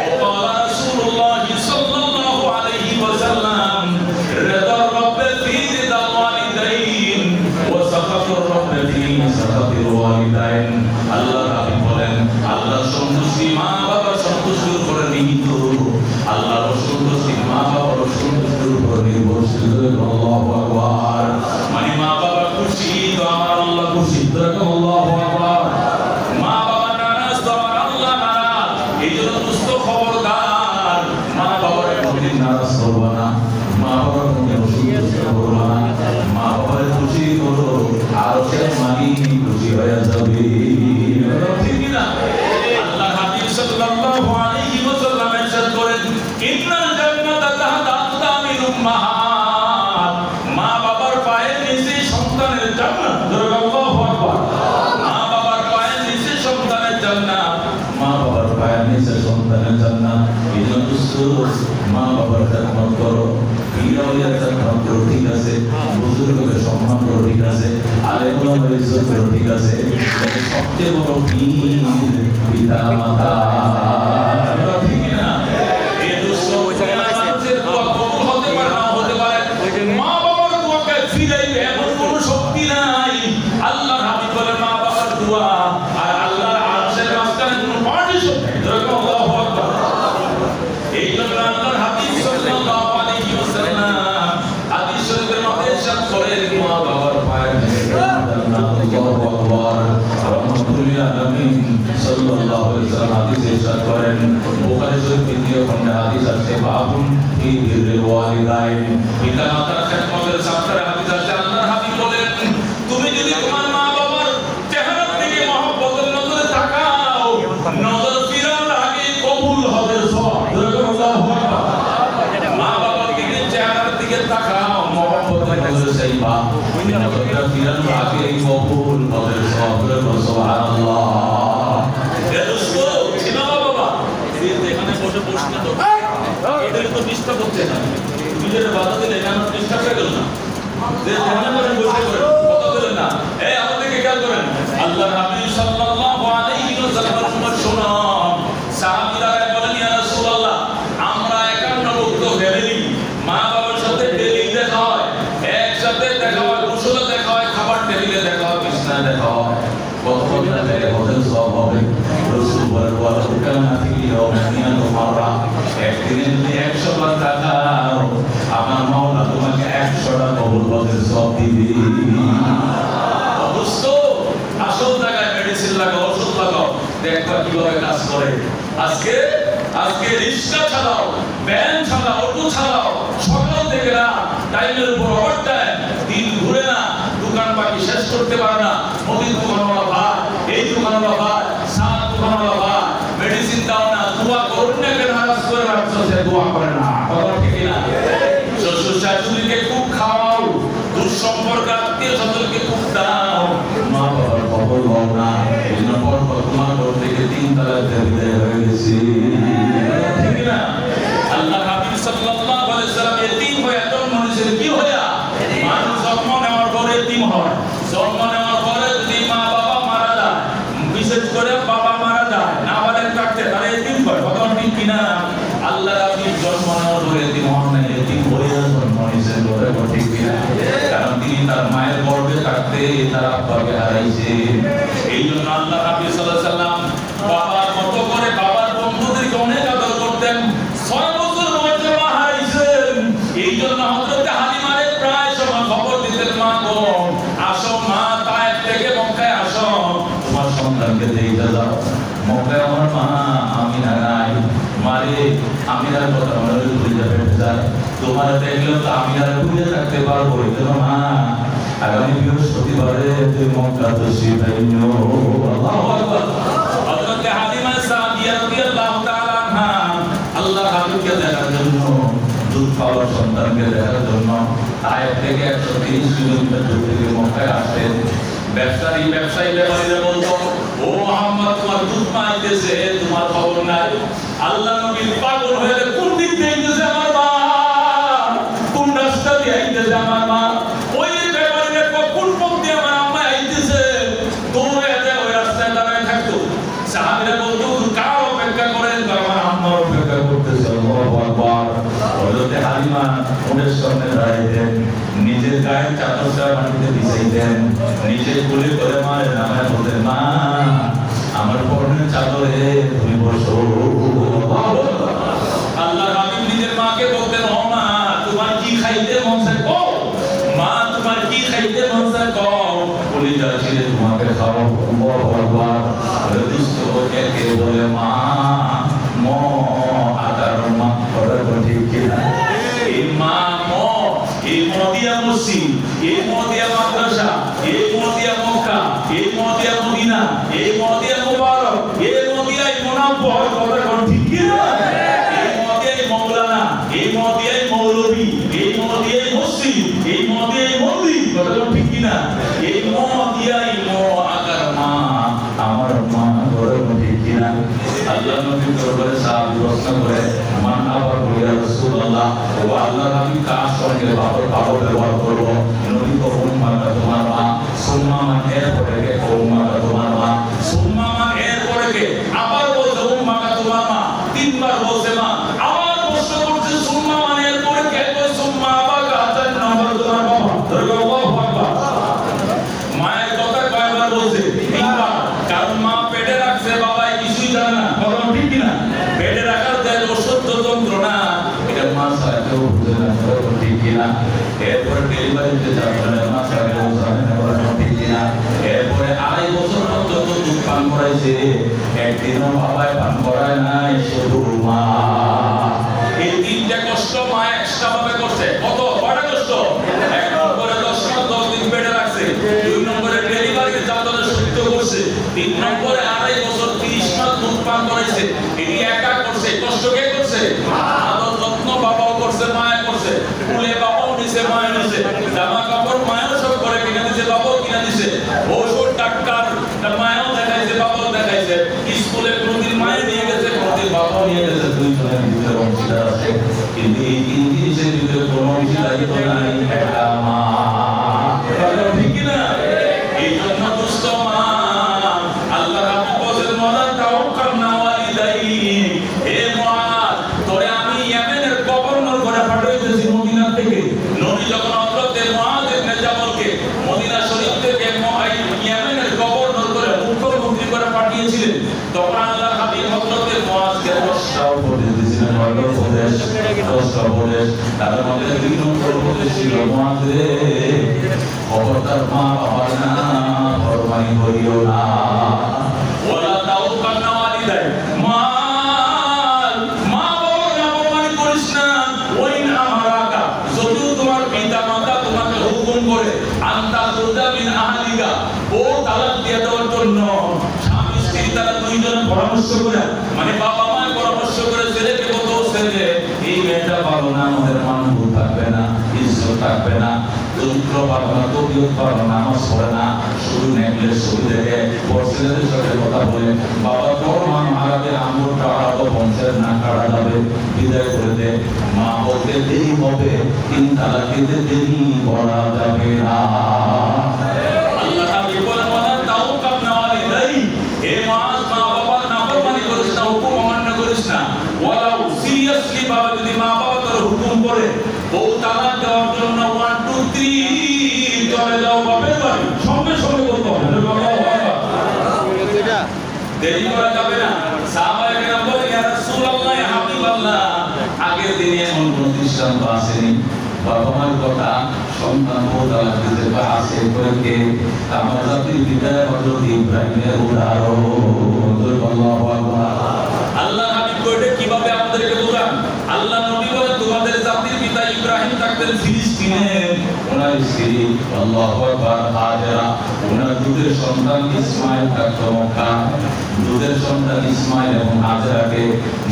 وقال رسول الله صلى الله عليه وسلم رضا الرب في رضا الوالدين وسخط الرب في سخط الوالدين। আল্লাহর হাবিব বলেন, আল্লাহর সন্তুষ্টি মা বাবার সন্তুষ্টির উপরে নিহিত, আল্লাহর সন্তুষ্টি মা বাবার সন্তুষ্টির উপরে নির্ভরশীল। আল্লাহু আকবার। মানে মা বাবা খুশি তো আমার আল্লাহ খুশি। আল্লাহু আকবার। মা বাবা নারাজ তো আমার আল্লাহ নারাজ। এইজন্য দুস্থ খবরদার, মা বাবার কোনদিন নারাজ করবা না, মা বাবার কোনদিন অসন্তুষ্ট করবা না, মা বাবার খুশি করো, আর সে মানি খুশি হয়ে যাবে। ঠিক না? আল্লাহ হাবিব সাল্লাল্লাহু আলাইহি ওয়াসাল্লাম ইরশাদ করেন, ইন্নাল জান্নাতা তাহতা আকদামিল উম্মাহাত, মা বাবার পায়ের নিচে সন্তানের জান্নাত। আল্লাহু আকবার। মা বাবার পায়ের নিচে সন্তানের জান্নাত, মা বাবার পায়ের নিচে সন্তানের জান্নাত। এইজন্য মা বাবার খেদমত করো, বিনয়ের খেদমত করো, ঠিক আছে, বুজুর্গকে সম্মান করো, ঠিক আছে, আলেম ওলামার ইজ্জত করো, ঠিক আছে, সবচেয়ে বড় পীর পিতা মাতা। ঠিক না? এই দুষ্ট মানুষের দোয়া কবুল হতে পারে না হতে পারে, মা বাবার দোয়াকে ফিরাইবে এমন কোনো শক্তি নাই। আল্লাহর হাবিব বলে মা বাবার দোয়া আর আল্লাহর আরশের মাঝখানে কোনো পার্টিশন নেই। আল্লাহু আকবার। এই জন্য আল্লাহর হাবিব সাল্লাল্লাহু আলাইহি ওয়াসাল্লাম হাদিস শরীফের মধ্যে ইরশাদ করেন, মা বাবার পায়ের নিচে জান্নাত। আল্লাহু আকবার। রাহমাতুল লিল আলামিন সাল্লাল্লাহু আলাইহি ওয়াসাল্লাম হাদিস ইরশাদ করেন, বুখারী শরীফ দ্বিতীয় খণ্ডে হাদিস আছে, বাবুন ফি বিররিল ওয়ালিদাইন, পিতা মাতার খেদমতের সাথে হাদিস আছে। আল্লাহর হাবিব বলেন, তুমি যদি তোমার মা বাবার চেহারার দিকে মহব্বতের নজরে তাকাও, নজর ফিরানোর আগে কবুল হবে সওয়াব। আল্লাহু আকবার। মা বাবার দিকে চেহারার দিকে তাকাও, মহব্বতের নজরে চাইবা, নজরটা ফিরানোর আগে কবুল হবে সওয়াব। সুবহানাল্লাহ। এ দোস্ত ছিল বাবা, এখানে বসে বসতে তো এদের তো ডিস্টার্ব হচ্ছে না, নিজের বাধা দিলে কেন ডিস্টার্ব হয়ে গেল না? যে যেখানে বসে বসে করেন, কথা বলেন না। এই আমাদেরকে খেয়াল করেন, আল্লাহর হাবিব সাল্লাল্লাহু আলাইহি ওয়াসাল্লামের উম্মত শোনো, সাহাবীরা বলেন, ইয়া রাসূলুল্লাহ, আমরা 51 ভক্ত ফ্যামিলি, মা বাবার সাথে ডেইলি দেখা হয়, একসাথে দেখা হয়, গোসলে দেখা হয়, খাবার টেবিলে দেখা হয়, বিছানায় দেখা হয়, কত কত জায়গায় হোটেল সব হবে। রাসূল বলেন, ওয়া কানা ফি ইয়াউমিন মাররা, একদিনে যদি 100 বার তাকাও, আমার মাওলা তোমাকে 100টা কবুল হজের সওয়াব দিবে। অবশ্য আসল জায়গায় মেডিসিন লাগাও, ওষুধ লাগাও, দেখবা কিভাবে কাজ করে। আজকে রিক্সা চালাও, ভ্যান চালাও, অটো চালাও, সকাল থেকে রাত টাইমের উপর ওভারটাইম, দিন ঘুরে না, দোকান বাকি শেষ করতে পারে না, মুদির দোকানওয়ালা ভাই, এই দোকানওয়ালা ভাই, সার দোকানওয়ালা ভাই, মেডিসিন দাও না, দোয়া করুন না, কেন নারাজ করে রাখছো, সে দোয়া করে না। কথা ঠিক না? শ্বশুর শাশুড়িকে খুব খাওয়াও, দুঃসম্পর্ক আত্মীয় স্বজনকে খুব দাও, মা বাবার খবর পাও না। এই জন্য পরপর তোমার ঘর থেকে 3 তালাক বিদায় হয়ে গেছে। ঠিক না? আল্লাহ হাবিব সাল্লাল্লাহু আলাইহি ওয়াসাল্লাম এতিম হয়ে জন্ম নিয়েছেন। কি হইয়া? মানুষ জন্ম নেওয়ার পরে এতিম হয়। জন্ম নেওয়ার পরে যদি মা বাবা মারা যায়, বিশেষ করে বাবা মারা যায়, না বলে থাকতে তারা এতিম হয়। কথা ঠিক কিনা? আল্লাহ হাবিব জন্ম নেওয়ার পরে এতিম হন না, এতিম হইয়া জন্ম নিয়েছেন। কথা ঠিক কিনা? কারণ তিনি তার মায়ের গর্ভে থাকতে তার আব্বাকে হারাইছে। এই জন্য আল্লাহ হাবিব সাল্লাল্লাহু আলাইহি ওয়াসাল্লাম বাবার মতো করে বাবার বন্ধুদেরকে অনেক আদর করতেন। 6 বছর বয়সে মা হারাইছেন। এই জন্য হযরত হালিমারে প্রায় সময় খবর দিতেন, মা গো আসো, মা তায়েফ থেকে মক্কায় আসো, তোমার সন্তানকে দেখতে যাও। মক্কায় আমার মা আমিনা নাই, মারে আমিনার কথা মনে ভুলে যাবে তোমার দেখলে তো আমি আর ঘুরে থাকতে পারবো না। আগামী বৃহস্পতিবারে তুই মক্কা তশরিফ আইনো। আল্লাহু আকবার। হযরত হালিমা সাদিয়া রাদিয়াল্লাহু তাআলা আনহা আল্লাহর হাবিবকে দেখার জন্য, দুধ খাওয়ার সন্তানকে দেখার জন্য তায়েফ থেকে 130 কিলোমিটার দূর থেকে মক্কায় আসতেন। ব্যবসায়ী ব্যাপারীরা বলতো, ও মুহাম্মদ তোমার দুধ পাইতেছে, তোমার খবর নাই। আল্লাহ নবী পাগল হয়ে কোন দিক দিয়ে আইতেছে আমার মা, কোন রাস্তা দিয়ে আইতেছে আমার মা, ওই ব্যাপারীরা কোন পথ দিয়ে আমার আম্মা আইতেছে, দৌড়ে যায় ওই রাস্তায় দাঁড়ায় থাকতো। সাহাবীরা বলতো কার অপেক্ষা করেন, আমার আম্মার অপেক্ষা করতেছে। আল্লাহু আকবার। হযরত হালিমা ওদের সামনে দাঁড়াইতেন, নিজের গায়ের চাদরটা মাটিতে বিছাইতেন, নিজের কোলে করে মায়ের নামে বলতেন, মা আমার পরনের চাদরে তুমি বসো। আল্লাহর হাবিব নিজের মাকে বলতেন, ও মা তোমার কি খাইতে মন চায় কও, মা তোমার কি খাইতে মন চায় কও, বলি যাচ্ছি তোমাকে খাও। আল্লাহু আকবার। দুষ্ট কে বলে মা ম আদার মা করে ঠিক কিনা, এই মা ম এই মদিয়া মসজিদ, এই মদিয়া মাদ্রাসা, এই মদিয়া মক্কা, এই মদিয়া মদিনা, এই মদিয়া মুবারক, এই মদিয়াই মুনাফফর কথা কোন ঠিক কি না, এই মদিয়াই মাওলানা, এই মদিয়াই মৌলভী, এই মদিয়াই মসজিদ, এই মদিয়াই মন্দির কথা কোন ঠিক কি না, এই মদিয়াই আকার মা আমার মা করে কোন ঠিক কি না। আল্লাহ নবী দরবারে সাহাবী প্রশ্ন করে, মান আবার বলিয়া রাসূলুল্লাহ, ও আল্লাহর হাবিব কার সঙ্গে ভালো ব্যবহার করব? নবী তো উম্মাটা তোমার মা, সুম্মা মান এরপরে কে উম্মাটা তোমার মা, সুম্মা মান এরপরে কে, আবার বলছে উম্মাটা তোমার মা, তিনবার বলছে মা, আবার প্রশ্ন করছে সুম্মা মান এরপরে কে, কই সুম্মা আবাকা হাতান নাম্বার তোমার বাবা। আল্লাহু আকবার। মায়ের কথা কয়বার বলছে? তিনবার। কারণ মা পেটে রাখছে, বাবা কিছুই জানে না, কথা ঠিক কি না, পেটে রাখার দেয় অসহ্য যন্ত্রণা, এটা মা ছাড়া কেউ বুঝে না, কথা ঠিক কি না। এরপরে ডেলিভারিতে যাবে মা ছাড়া কেউ জানে না, কথা ঠিক কি না। এরপরে 2.5 বছর পর্যন্ত দুধ পান করাইছে, একদিনও বাবায় পান করায় নাই, শুধু মা। এই তিনটা কষ্ট মা এক্সট্রা ভাবে করছে। কয়টা কষ্ট? 1 নম্বরে 10 দিন পেটে রাখছে, 2 নম্বরে ডেলিভারিতে যাওয়ার সহ্য করছে, 3 নম্বরে 2.5 বছর 30 মাস দুধ পান করাইছে। এটি একা করছে, কষ্ট কে করছে? আদর যত্ন বাবাও করছে, মায়ে করছে, কুলে বাবাও নিছে, মায়ে নিছে, জামা কাপড় মায়েও সব করে কিনে দিছে, বাবাও কিনে দিছে, ওষুধ ডাক্তার মায়েও দেখাইছে, বাবাও দেখাইছে, স্কুলে কোনদিন মায়ে নিয়ে গেছে, কোনদিন বাবাও নিয়ে গেছে, দুইজনের ভিতরে অংশীদার আছে, কিন্তু এই 3 জিনিসের ভিতরে কোনো অংশীদারিত্ব নাই, একা মা। ঠিক কিনা? এই জন্য দুষ্ট মা আল্লাহ রাব্বুল বলেন, ওয়ালা তাওয়াক্কালনা ওয়ালিদাই, হে মুআদ তোরে আমি ইয়েমেনের গভর্নর করে পাঠাইতেছি মদিনা থেকে। নবী যখন হযরত মুআদ ইবনে জাবালকে মদিনা শরীফ থেকে ইয়েমেনের গভর্নর করে মুখ্যমন্ত্রী করে পাঠিয়েছিলেন, তখন আল্লাহর হাবিব হযরত মুআদকে 10টা উপদেশ দিয়েছিলেন। 10টা উপদেশ, তার মধ্যে 2 নম্বর উপদেশ ছিল, মুআদ রে খবরদার মা বাবার না ফরমানি করিও না, ওয়ালা তাওয়াক্কালনা ওয়ালিদাই, মা বাবার না ফরমানি করিস না, ওয়াইন আমারাকা যদিও তোমার পিতা মাতা তোমাকে হুকুম করে, আনতা তুরদা মিন আহলিকা ও তালাক দিয়ে দেওয়ার জন্য, স্বামী স্ত্রী তারা দুইজন পরামর্শ করে, মানে বাবা মা পরামর্শ করে ছেলেকে বলছে যে এই মেয়েটা ভালো না, আমাদের মান থাকবে না, ইজ্জত থাকবে না, চরিত্র ভালো না, তবিয়ত ভালো না, নামাজ পড়ে না, শুধু নেকলেস ছবি দেখে ছেলেদের সাথে কথা বলে, বাবা তোর মা মারাবে, আঙুর কাটা তো বংশের না কাটা যাবে, বিদায় করে দে। মা বলতে দেরি হবে, 3 তালাক দিতে দেরি করা যাবে না। আল্লাহ তাআলা বলেন, ওয়ালা তাওয়াক্কালনা ওয়ালিদাই, হে মা বাবার নাফরমানি করিস না, হুকুম অমান্য করিস না, ওয়ালা সিরিয়াসলি বাবা যদি মা বাবা তোর হুকুম করে বউ তালাক দেওয়ার জন্য 1 2 3 চলে যাও বাপের বাড়ি, সঙ্গে সঙ্গে বলতে হবে, দেরি করা যাবে না। সাহাবায়ে কেরাম বলেন, ইয়া রাসূলুল্লাহ ইয়া হাবিবাল্লাহ, আগের দিনে এমন কোন দৃষ্টান্ত আসেনি, বাবা মার কথা সন্তান বউ তালাক দিতে পারছে, কে আমার জাতির পিতা হযরত ইব্রাহিমের উদাহরণ। আল্লাহু আকবার। আল্লাহ হাবিব কইতে কিভাবে আমাদেরকে বোঝান? আল্লাহ নবী বলেন, তোমাদের জাতির পিতা ইব্রাহিম থাকতেন ফিলিস্তিনে, ওনার স্ত্রী আল্লাহু আকবার হাজেরা, ওনার দুধের সন্তান ইসমাইল থাকতো মক্কা। দুধের সন্তান ইসমাইল এবং হাজেরাকে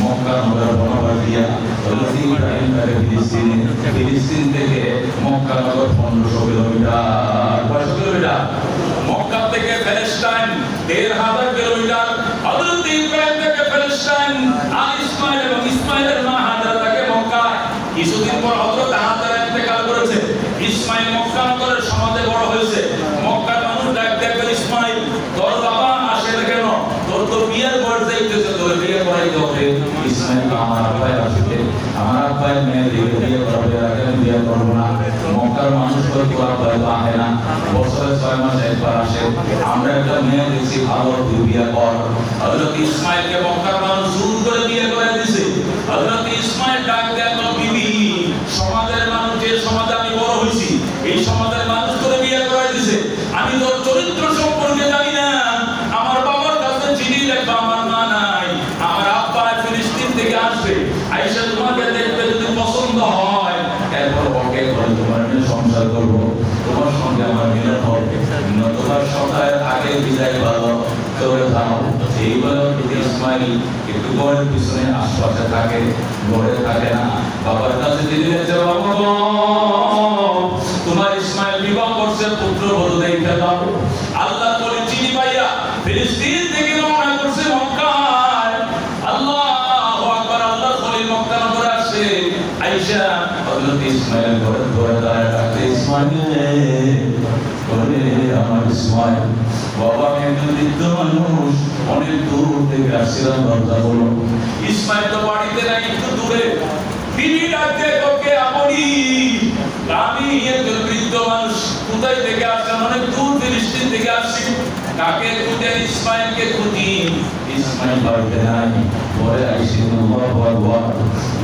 মক্কা নগর বরাবর দিয়া হযরত ইব্রাহিম তাকে ফিলিস্তিন থেকে মক্কা নগর 1500 কিলোমিটার। কত কিলোমিটার? মক্কা থেকে প্যালেস্টাইন 1500 কিলোমিটার। হযরত ইব্রাহিম থেকে প্যালেস্টাইন আর ইসমাইল এবং ইসমাইলের মা হাজেরা থেকে মক্কা। কিছুদিন পর হযরত হাজেরা ইন্তেকাল করেছে। ইসমাইল মক্কা নগরের সমাজে বড় হয়েছে। মক্কার মানুষ ডাকতে ইসমাইল, তোর বাবা আসে না কেন? তোর তো বিয়ের বয়স যাইতেছে, তোর বিয়ে করাইতে হবে। ইসমাইল আমার আব্বাই আসবে, আমার আব্বাই মেয়ে বিয়ে করবে, আগে বিয়ে করব না। মক্কার মানুষ তো তোর আব্বাই তো আসে না, বছরে 6 মাস একবার আসে। আমরা একটা মেয়ে দেখছি ভালো, তুই বিয়ে কর। হযরত ইসমাইলকে মক্কার মানুষ জোর করে বিয়ে করে দিয়েছে। হযরত ইসমাইল ডাক দেন, বিবি, সমাজের মানুষ, যে সমাজে আমি বড় হইছি, এই সমাজের মানুষ করে বিয়ে করে দিয়েছে। আমি তোর চরিত্র সম্পর্কে জানি না। আমার বাবার কাছে চিঠি লেখা, আমার মা নাই, আমার আব্বা ফিলিস্তিন থেকে আসবে, আয়েশা তোমাকে দেখবে, যদি পছন্দ হয় এরপর ওকে করে তোমার সংসার করব, তোমার সঙ্গে আমার মিলন হবে। তোমার সপ্তাহের আগে বিদায় ভালো চলে যাও। এইগুলো যদি ইসমাইল একটু ঘরের পিছনে আশপাশে থাকে, ঘরে থাকে না, বাবার কাছে চিঠি লিখেছে, বাবা তোমার ইসমাইল বিবাহ করছে, পুত্রবধূ দেখে দাও। আল্লাহ বলে চিঠি পাইয়া ফিলিস্তিন থেকে রওনা করছে মক্কায়। আল্লাহু আকবার, আল্লাহ বলে মক্কা নগরে আসে। আয়েশা হযরত ইসমাইল ঘরে ঘরে দাঁড়ায় ডাকতে, ইসমাইল বলে, আমার ইসমাইল, বাবা আমি একজন বৃদ্ধ মানুষ, অনেক দূর থেকে আসছিলাম, দরজা বলো। ইসমাইল তো বাড়িতে নাই, একটু দূরে। বিবি ডাকতে, ওকে আপনি, আমি একজন বৃদ্ধ মানুষ, কোথায় থেকে আসলাম, অনেক দূর ফিলিস্তিন থেকে আসছি, কাকে খুঁজে? ইসমাইলকে খুঁজি। ইসমাইল বাড়িতে নাই, পরে আইসি, আল্লাহু আকবার,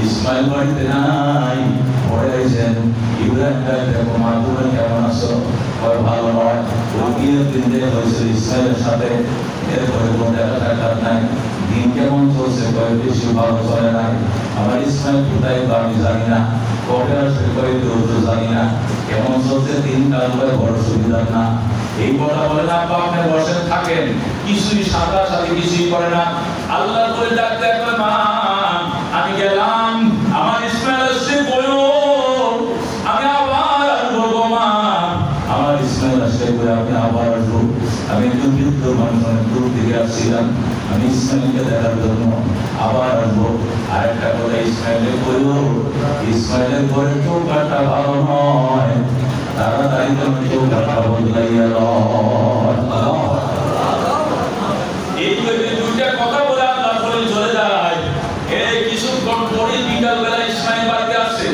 ইসমাইল বাড়িতে নাই, পরে আইসেন। ইব্রাহিম দেখো, মা তুমি কেমন আছো? ভালো নয়। ওই বিয়ের দিন দেখা হয়েছিল ইসমাইলের সাথে, এরপরে কোনো দেখা সাক্ষাৎ নাই। দিন কেমন চলছে? বেশি ভালো চলে নাই। আমার ইসমাইল কোথায় তো আমি জানি না, কবে আসবে কবে তো জানি না, কেমন চলছে দিন কাল বড় সুবিধা না। এই কথা বলে না, আপনি বসে থাকেন, কিছুই সাদা সাথে কিছুই করে না। আল্লাহ বলে ডাকতে, মা আমি গেলাম, আমার ইসমাইল আসছে, বলো আমি আবার আসবো গো মা, আমার ইসমাইল আসছে, আমি আবার আসবো। আমি একজন বৃদ্ধ মানুষ, অনেক দূর থেকে আসছিলাম, আমি ইসমাইলকে দেখার জন্য আবার আসবো। আরেকটা কথা ইসমাইলের বলবো, ইসমাইলের ঘরে চৌকাঠটা ভালো নয়, তাড়াতাড়ি তুমি চৌকাঠটা বদলাইয়া এই দুইটা কথা বলে আল্লাহ বলে চলে যায়। এই কিছুক্ষণ পরে বিকাল বেলা ইসমাইল বাড়িতে আসছে।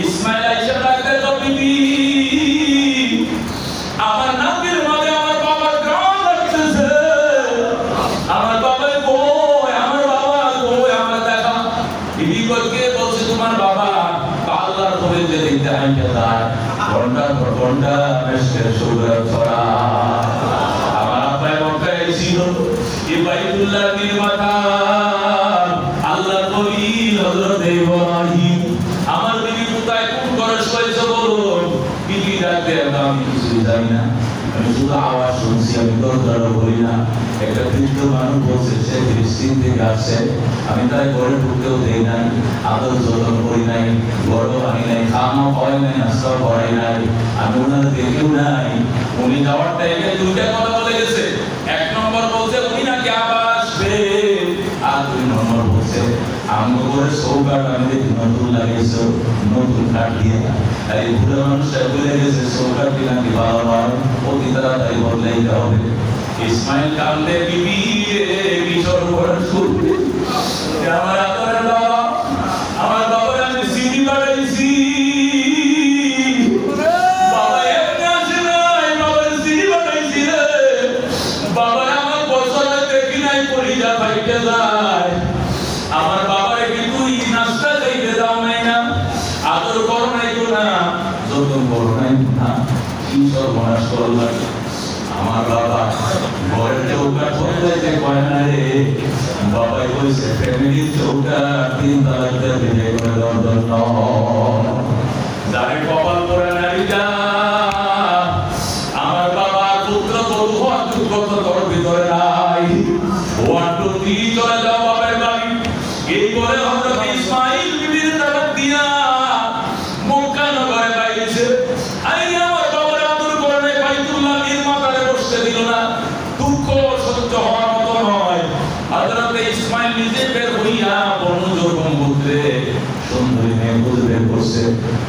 ইসমাইল আইসা ডাকতে, তো বিবি, আমার নাকের মাঝে আমার বাবার গান লাগতেছে, আমার বাবা কই, আমার বাবা কই, আমার দেখা। বিবি কে বলছে, তোমার বাবা আল্লাহর করে যে দেখতে আইতে যায়, ঘন্টা পর ঘন্টা মেশকের সুগর ছড়া। আমার আব্বাই মক্কায় ছিল, এই বাইতুল্লাহ নির্মাতা আল্লাহর নবী হযরত ইব্রাহিম। আমার বিবি কোথায় কোন ঘরে শুয়েছে বলুন? বিবি ডাকতে, আমি কিছু জানি না, আমি শুধু আওয়াজ শুনছি, আমি দরজাও বলি না। একটা বৃদ্ধ মানুষ বলছে সে ফিলিস্তিন থেকে আসছে, আমি তাই ঘরে ঢুকতেও দেই নাই, আদর যত্ন করি নাই, বড় আনি নাই, খাওয়া হয় নাই, নাস্তা করাই নাই, আমি ওনার দেখেও নাই। উনি যাওয়ার টাইমে দুইটা কথা বলে গেছে। এক নম্বর বলছে উনি নাকি আবার আসবে, আর 2 নম্বর বলছে আমার ঘরে চৌকাঠ আমি দেখি নতুন লাগিয়েছ, নতুন কাঠ দিয়ে। আর এই বুড়ো মানুষটা বলে গেছে চৌকাঠটি নাকি ভালো নয়, অতি তাড়াতাড়ি বদলাইতে হবে। ইসমাইল কান্দে, বিবি কিশোর করে শুনবে, আমার আদরের বাবা, আমার বাবার আমি সিডি পাঠাইছি, বাবা এমনি আসে নাই, বাবার সিডি পাঠাইছি রে, বাবা আমার বছর দেখি নাই, পরিজা পাইতে যায়, আমার বাবারে কি তুই নাস্তা খাইতে দাও নাই না, আদর করো নাই না, যতন করো নাই না, কি সর্বনাশ করলাম। আমার বাবা ঘরের চৌকাঠ বদলাইতে কয় না রে, বাবাই বলছে ফ্যামিলির চৌকাঠ 3 তালাক দিয়ে বিয়ে করে দেওয়ার জন্য। যারা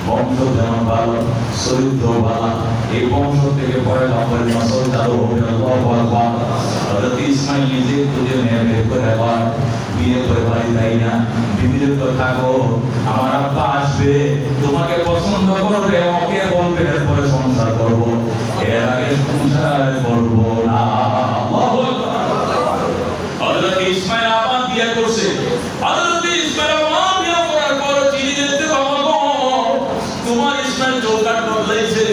বংশ যেমন ভালো, চরিত্র ভালো, এই বংশ থেকে পয়গম্বরের নসল চালু হবে। আল্লাহু আকবার। হযরত ইসমাঈল নিজে খুঁজে নিয়ে বের করে আবার বিয়ে করে বাড়ি যাই না, বিবির তো থাকো, আমার আব্বা আসবে, তোমাকে পছন্দ করবে, ওকে বলবে, এরপরে সংসার করবো, এর আগে সংসার করবো না। আল্লাহু আকবার। হযরত ইসমাঈল আবার বিয়ে করছে। হযরত ইসমাঈল আবার বিয়ে করার পর চিনি দেখতে বাবা গো, তোমার ইসমাঈল চৌকাট বদলাইছে,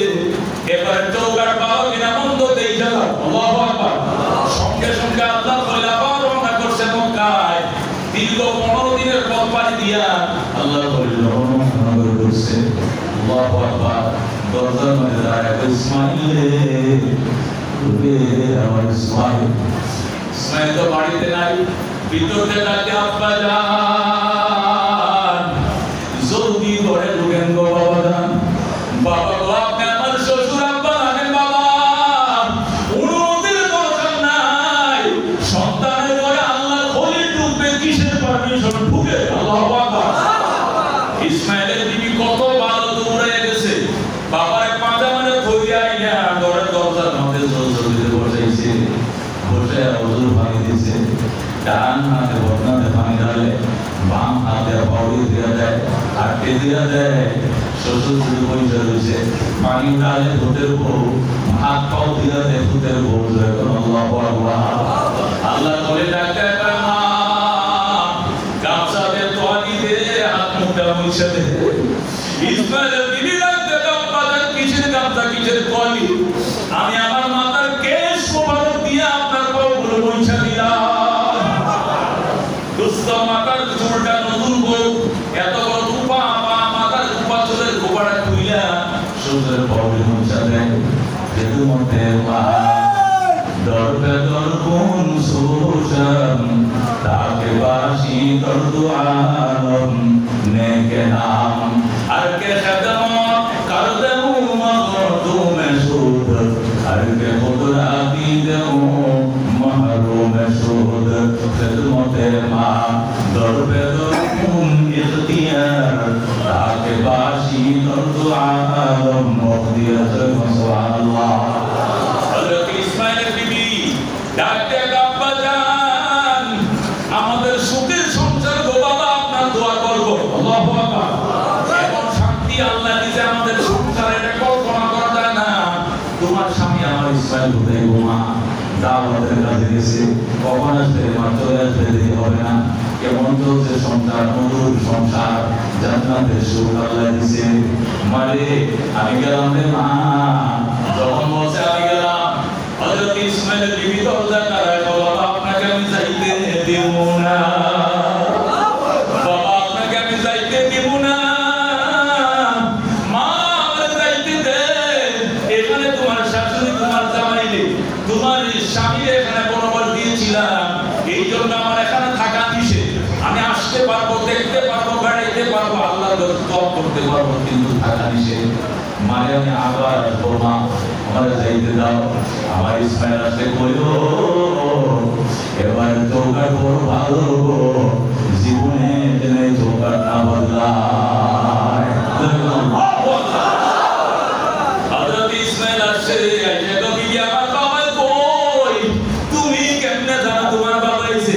এবার চৌকাট পাও কিনা বন্ধ দেই যাও। আল্লাহু আকবার। সঙ্গে সঙ্গে আল্লাহ বলে আবার রওনা করছে মক্কায়। দীর্ঘ 15 দিনের পথ পাড়ি দিয়া আল্লাহ বলে রওনা করছে। আল্লাহু আকবার। দরজার মধ্যে দাঁড়ায় ইসমাঈল রে, আমার ইসমাঈল। ইসমাঈল তো বাড়িতে নাই, ভিতর থেকে ডাকে আব্বা যান, জলদি করে ঢুকেন গো বাবা যান। বাবা গো, আপনি আমার শ্বশুর আব্বা লাগেন বাবা, অনুমতির দরকার নাই, সন্তানের ঘরে আল্লাহ খলিল ঢুকবে, কিসের পারমিশন ঢুকে। আল্লাহু আকবার। ইসমাঈলের বিবি কত ভালো দৌড়ে গেছে, বাবার পাঁজা মানে ধইয়া আইনা ঘরের দরজার মধ্যে জলদি বসাইছে, বসে ওযু পানি দিছে, ডান হাতে বদনাতে পানি ঢালে, বাম হাতে বাউরি দিয়া দেয়, হাতে দিয়া দেয়। শ্বশুর শুধু বসে রয়েছে, পানি ঢালে ভূতের বউ, হাত পাও দিয়া দেয় ভূতের বউ। আল্লাহু আকবার। আল্লাহ বলে ডাক্তার গামছাতে তোয়ালি দে, হাত মুখটা মুছে দে। ইসমাঈলের বিবি ডাকতে গামছা, কিসের গামছা, কিসের তোয়ালি? আমি আমার মাথার কেশ মোবারক দিয়ে আপনার পাগুলো মুছে দিলাম। দুস্থ মাথার চুলটা নতুন বউ, এত বড় কুপা, মাথার কুপা চুলের কুপাটা খুইলা শ্বশুরের পাগুলো মুছে দেয়। যেহেতু মধ্যে মা দরবে দরকুন সুশাম, তাকে বাসি দরদু আলম নেকে নাম, আর কে খদমত কর দেউ মখদুম সুদ, আর কে খুদরা দি দেউ মাহরুম সুদ। খিদমতে মা দরবে দরকুন ইখতিয়ার, তাকে বাসি দরদু আলম মুখদিয়াত। সুবহানাল্লাহ। হযরত ইসমাঈলের বিবি ডাকতে আব্বা যান, আমাদের সুখের সংসার গো বাবা, আপনার দোয়া করব। আল্লাহু আকবার। এমন শান্তি আল্লাহ দিয়েছে আমাদের সংসারে, এটা কল্পনা করা যায় না। তোমার স্বামী আমার ইসমাঈল হুদাই গোমা দাওয়াতের কাজে গেছে, কখন আসবে, মাত্র আসবে, দেরি হবে না। কেমন চলছে সংসার, মধুর সংসার, জান্নাতের সুখ আল্লাহ দিয়েছে। মারে আমি গেলাম রে মা, যখন বলছে আমি গেলাম, হযরত ইসমাঈলের বিবি দরজা দাঁড়ায়, বাবা আপনাকে আমি যাইতে দেব না, বাবা আপনাকে আমি যাইতে দেব না, মা আমাকে যাইতে দে। এখানে তোমার শাশুড়ি, তোমার জামাইলে, তোমার স্বামী এখানে বরাবর দিয়েছিলাম, এই জন্য আমার এখানে থাকা নিষেধ। আমি আসতে পারবো, দেখতে পারবো, বেড়াইতে পারবো, আল্লাহর দরবার করতে পারবো, কিন্তু থাকা নিষেধ। মানে আমি আবার আসবো মা, আমার যাইতে দাও। আমার ইসমাঈল আসতে কইল, এবার চৌকাট বড় ভালো, জীবনে যেন চৌকাট না বদলায়। হযরত ইসমাঈল আসছে, আইসা তো বিবি আমার বাবা কই, তুমি কেমনে জানো তোমার বাবা আইছে?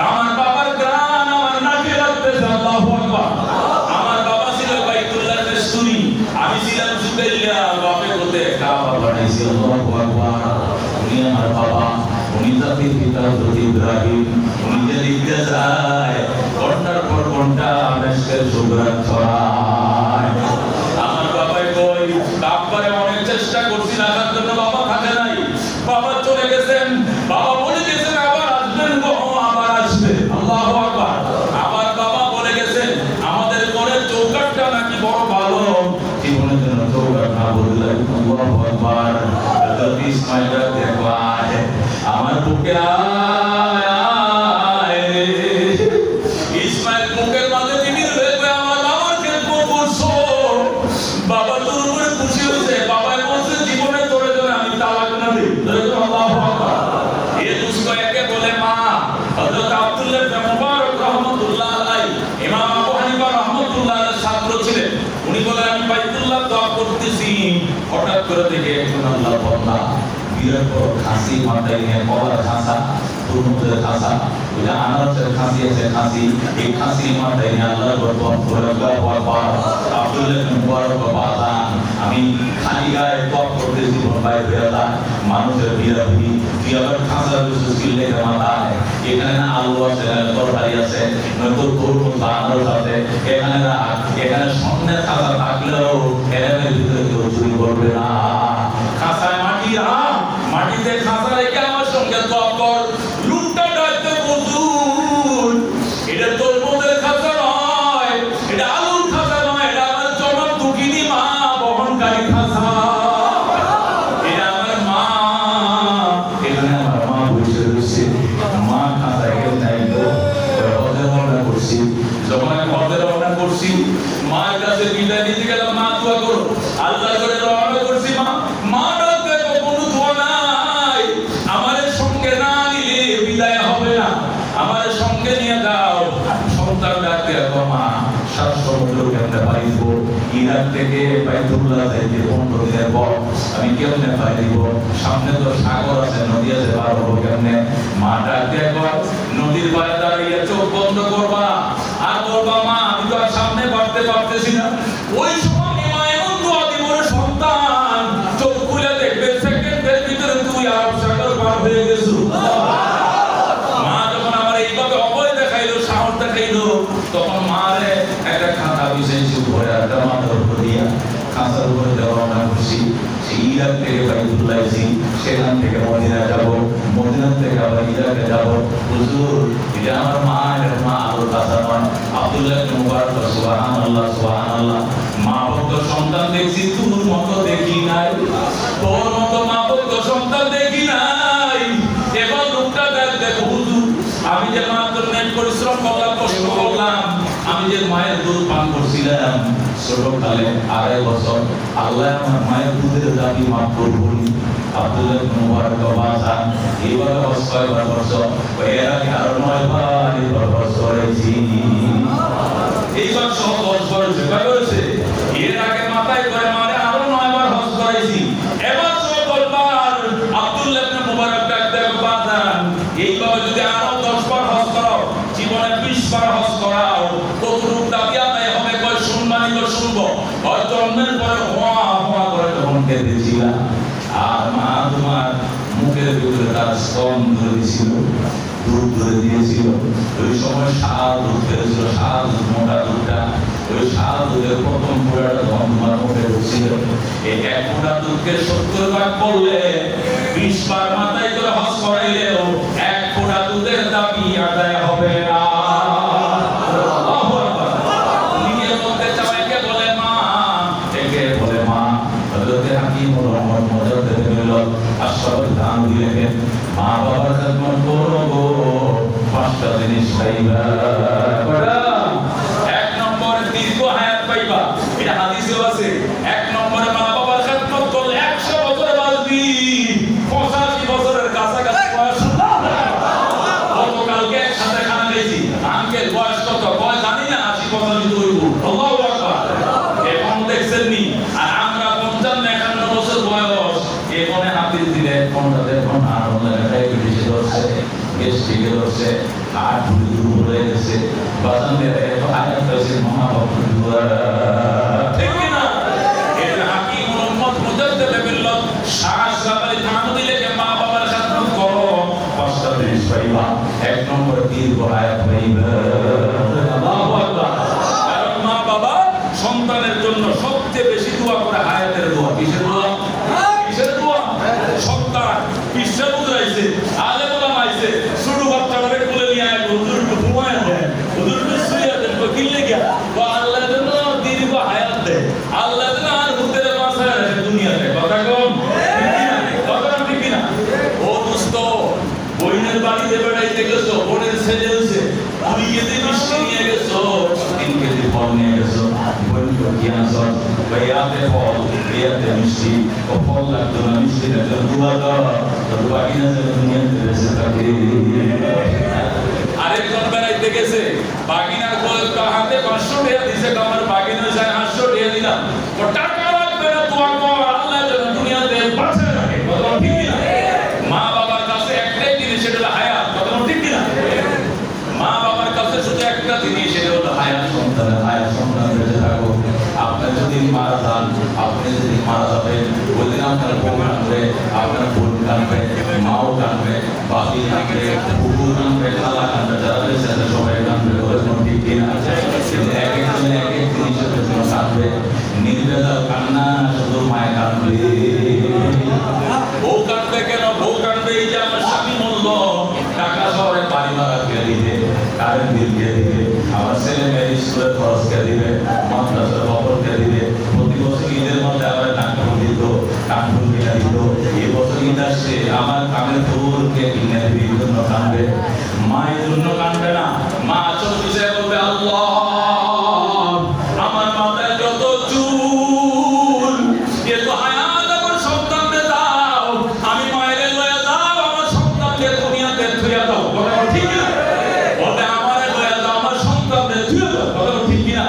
আমার বাবার গান আমার নাকে লাগতেছে। আল্লাহু আকবার। আমার বাবা ছিল বাইতুল্লাহর মেসুরি, আমি ছিলাম সুকাইয়া, বাপে কোতে খাওয়া বানাইছি। আল্লাহু আকবার। উনি আমার বাবা, উনি জাতির পিতা হযরত ইব্রাহিম। উনি যে লিখতে যায়, ঘন্টার পর ঘন্টা মেসকের সুগরাত ছড়ায়। আমার বাবাই কই, বাপরে অনেক চেষ্টা করছি রাখার জন্য, বাবা থাকে নাই, বাবা চলে গেছেন, বাবা বলে গেছেন আবার আসবেন গো, আবার আসবে। আল্লাহু আকবার। আবার বাবা বলে গেছেন আমাদের ঘরের চৌকাটটা নাকি বড় ভালো, জীবনে যেন চৌকাট না বদলায়। আল্লাহু আকবার। হযরত ইসমাঈল দেখো, আমার বুকে আয়। ইসমাঈল বুকের মাঝে বিবির হয়ে আমার বাবার খেদমত করছো, বাবা তোর উপরে খুশি হয়েছে, বাবা বলছে জীবনে তোরে জন্য আমি তালাক না দিই। আল্লাহু আকবার। এই দুষ্ট একে বলে মা। হযরত আব্দুল্লাহ ইবনে মুবারক রাহমাতুল্লাহ আলাইহি, ইমাম আবু হানিফা রাহমাতুল্লাহ আলাইহির ছাত্র ছিলেন। উনি বলেন আমি বাইতুল্লাহ দোয়া করতেছি, হঠাৎ করে দেখে একজন আল্লাহর বান্দা বিরাট বড় খাসি মাথায় নিয়ে কলার খাসা, তরমুজের খাসা, ওই যে আনারসের খাসি আছে খাসি, এই খাসি মাথায় নিয়ে আল্লাহর দোয়া করে আব্দুল্লাহ ইবনে মুবারক বাজান আমি খালি গায়ে দোয়া করতেছি ভাই বেলা মানুষের বিরাবি কি আবার খাসা কিছু ছিলে মাথায়, এখানে না আলু আছে, তরকারি আছে, নয়তো তরমুজ বা আনারস আছে, এখানে না এখানে স্বর্ণের খাসা থাকলেও এর ভিতরে কেউ চুরি করবে না। খাসায় মাটি মাটিতে খাসা রেখে আমার সঙ্গে দোয়া কর, লুটটা ডাইতে বুঝুন এটা তরমুজের খাসা নয়, এটা আলুর খাসা নয়, এটা আমার জনম দুঃখিনী মা বহনকারী খাসা, এটা আমার মা, এখানে আমার মা বসে রয়েছে, মা খাসায় নাই তো হজের রওনা করছি, যখন আমি হজের রওনা করছি মার কাছে বিদায় নিতে গেলাম, মা দোয়া করো, আল্লাহ করে রওনা করছি, মা আমার সঙ্গে নিয়ে যাও, সন্তান ডাকতে মা সাত সমুদ্র কেমনে পাইব, ইরাক থেকে বাইতুল্লাহ যাইতে 15 দিনের পর আমি কেমনে পাইব, সামনে তো সাগর আছে, নদী আছে, পার হবো কেমনে, মা ডাকতে একবার নদীর পাড়ে দাঁড়িয়ে চোখ বন্ধ করবা আর বলবা মা আমি তো আর সামনে বাড়তে পারতেছি না, ওই সময় মা এমন দোয়া দিব সন্তান চোখ খুলে দেখবে সেকেন্ডের ভিতরে তুই আরব সাগর পার হয়ে গেছো। তখন মারে একটা খাতা বিছাইছি উপরে, একটা মাথার উপর দিয়া খাঁচার উপরে রওনা করছি, সেই ইরাক থেকে বাইতুল্লাহ আইছি, সেখান থেকে মদিনা যাব, মদিনা থেকে আবার ইরাকে যাব, হুজুর এটা আমার মা, এর মা আলোর খাঁচা নয়। আব্দুল্লাহ ইবনে মুবারক সুবহানাল্লাহ সুবহানাল্লাহ, মা ভক্ত সন্তান দেখছি তোর মতো দেখি নাই, তোর মতো মা ভক্ত সন্তান দেখি নাই, এবার লোকটা দেখো হুজুর আমি যে মাত্র নেট পরিশ্রম করলাম, কষ্ট করলাম, আমি যে মায়ের দুধ পান করছিলাম ছোটকালে 2.5 বছর, আল্লাহ আমার মায়ের দুধের দাবি মাফ করবনি। আব্দুল্লাহ ইবনে মুবারক বাজান এইবার 6 বছর, এর আগে আরো 9 বছর হয়েছি, এইবার সব 10 বছর হয়েছে, এর আগে মাথায় করে মারে আরো 9 বার হজ করেছি, এবার সব 10 বার। আব্দুল্লাহ ইবনে মুবারক ডাকতে বাজান এইভাবে যদি আরো 10 বার হজ করো, জীবনে 20 বার হজ করাও, কতটুকু দাবি আদায় হবে কয় শুনবানি তো শুনবো, ওই জন্মের পরে হওয়া হওয়া করে তখন কেঁদেছিলাম, আর মা তোমার মুখের ভিতরে তার স্তন ধরে দিয়েছিল, দুধ ধরে দিয়েছিল, ওই সময় শাল দুধ খেয়েছিল, শাল দুধ মোটা দুধটা, ওই শাল দুধের প্রথম ফোঁটাটা তখন তোমার মুখে ঢুকছিল, এই 1 ফোঁটা দুধকে 70 ভাগ করলে 20 বার মাথায় করে হজ করাইলেও 1 ফোঁটা দুধের দাবি আদায় হবে না। আল্লাহু আকবার। নিজের মধ্যে চাওয়াকে বলে মা, একে বলে মা, হযরতে হাকিম রহমত মজাতে বলল আশরাফুল দান দিলেন মা বাবার খেদমত করবো 5টা জিনিস পাইবা, 1 নম্বরে দীর্ঘ হায়াত পাইবা, এটা হাদিসেও আছে, 1 নম্বরে মা বাবার খেদমত করলে 100 বছর বাঁচবি, 85 বছরের কাছাকাছি বয়স। গতকালকে একসাথে খানা খেয়েছি, আঙ্কেল বয়স কত, বয়স জানি না, 80-85 হইব, আল্লাহু আকবার, এখন দেখছেন নি, আর আমরা 55-51 বছর বয়স, এখন হাতির দিলে কোনটা দেখুন আর ডায়াবেটিস ধরছে, গ্যাস্ট্রিক ধরছে, হার্ট দুর্বল হয়ে গেছে, বাজানের এত আয়াত আছে মহাভক্ত ঠিক কিনা, এটা হাকিম মুহাম্মদ মুজাদ্দিদ বিল্লাহ শাহজালাল থানভী লেখে মা বাবার খেদমত করো 5টা জিনিস পাইবা, 1 নম্বরে দীর্ঘ হায়াত পাইবা। আল্লাহু আকবার। কারণ মা বাবা সন্তানের জন্য সবচেয়ে বেশি দোয়া করে হায়াতের দোয়া, কিসের দোয়া? কিসের দোয়া? সন্তান বিশ্বে বুঝাইছে, আলেম ওলামা আইছে, ছোট বাচ্চাটাকে কোলে নিয়ে আয়, হুজুর ঘুমায় দেন, হুজুর শুয়ে দেন, কিনলে গিয়া তো আল্লাহ যেন দীর্ঘ হায়াত দেয়, আল্লাহ যেন আর হুতের বাঁচায় রাখে দুনিয়াতে, কথা কম কথা ঠিক কিনা? ও দোস্ত বইনের বাড়িতে বেড়াইতে গেছো, বোনের ছেলে হয়েছে, 2 কেজি মিষ্টি নিয়ে গেছো, 3 কেজি ফল নিয়ে গেছো, বইনকে কি আনছো, ভাইয়াতে ফল ইয়াতে মিষ্টি, ও ফল লাগতো না, মিষ্টি লাগতো, দুয়া দাও, তো বাকি না যেন দুনিয়াতে বেঁচে থাকে। আরেকজন বেড়াইতে গেছে, বাগিনার হাতে 500 টাকা দিছে, আমার বাগিনা যায় 800 টাকা দিন ও টাকা লাগবে না, তোমার আল্লাহ যেন দুনিয়াতে বাঁচায় রাখে। কথা ঠিক কিনা? মা বাবার কাছে একটাই জিনিস, সেটা হলো হায়াত। কথা ঠিক কিনা? মা বাবার কাছে শুধু একটা জিনিস, সেটা হলো হায়াত। সন্তানের হায়াত, সন্তান বেঁচে থাকো। আপনার যদি মারা যান, আপনি যদি মারা যাবেন, ওই দিন আপনার বউ কাঁদবে, আপনার বোন কাঁদবে, মাও কাঁদবে, বাকি কাঁদবে, কুকুর কাঁদবে, খালা কাঁদবে, যারা বেঁচে আছে সবাই কাঁদবে। ওদের কোনো ঠিক কিনা? কিন্তু এক একজনে এক এক জিনিসের জন্য কাঁদবে। নির্বেদার কান্না শুধু মায় কাঁদবে। বউ কাঁদবে কেন? বউ কাঁদবে এই যে আমার স্বামী মূল্য, টাকা শহরে বাড়ি ভাড়া কে দিবে, কারেন্ট বিল কে দিবে, আমার ছেলে মেয়ের স্কুলের খরচ কে দিবে, মাদ্রাসার খবর কে দিবে। প্রতি বছর ঈদের মধ্যে আমার নাটক দিত, কানফুল কিনে দিত। এই বছর ঈদ আসছে, আমার কানের ফুলকে কিনে দিবে, এই জন্য কানবে। মায়ের জন্য কানবে না। মা চোখ বুঝে বলবে, আল্লাহ আমার মাথায় যত চুল, এ তো হায়াত আমার সন্তানকে দাও, আমি মায়ের লয়ে দাও, আমার সন্তানকে দুনিয়াতে থুইয়া দাও। কথা ঠিক কিনা? বলে আমারে লয়ে দাও, আমার সন্তানকে থুইয়া দাও। কথা ঠিক কিনা?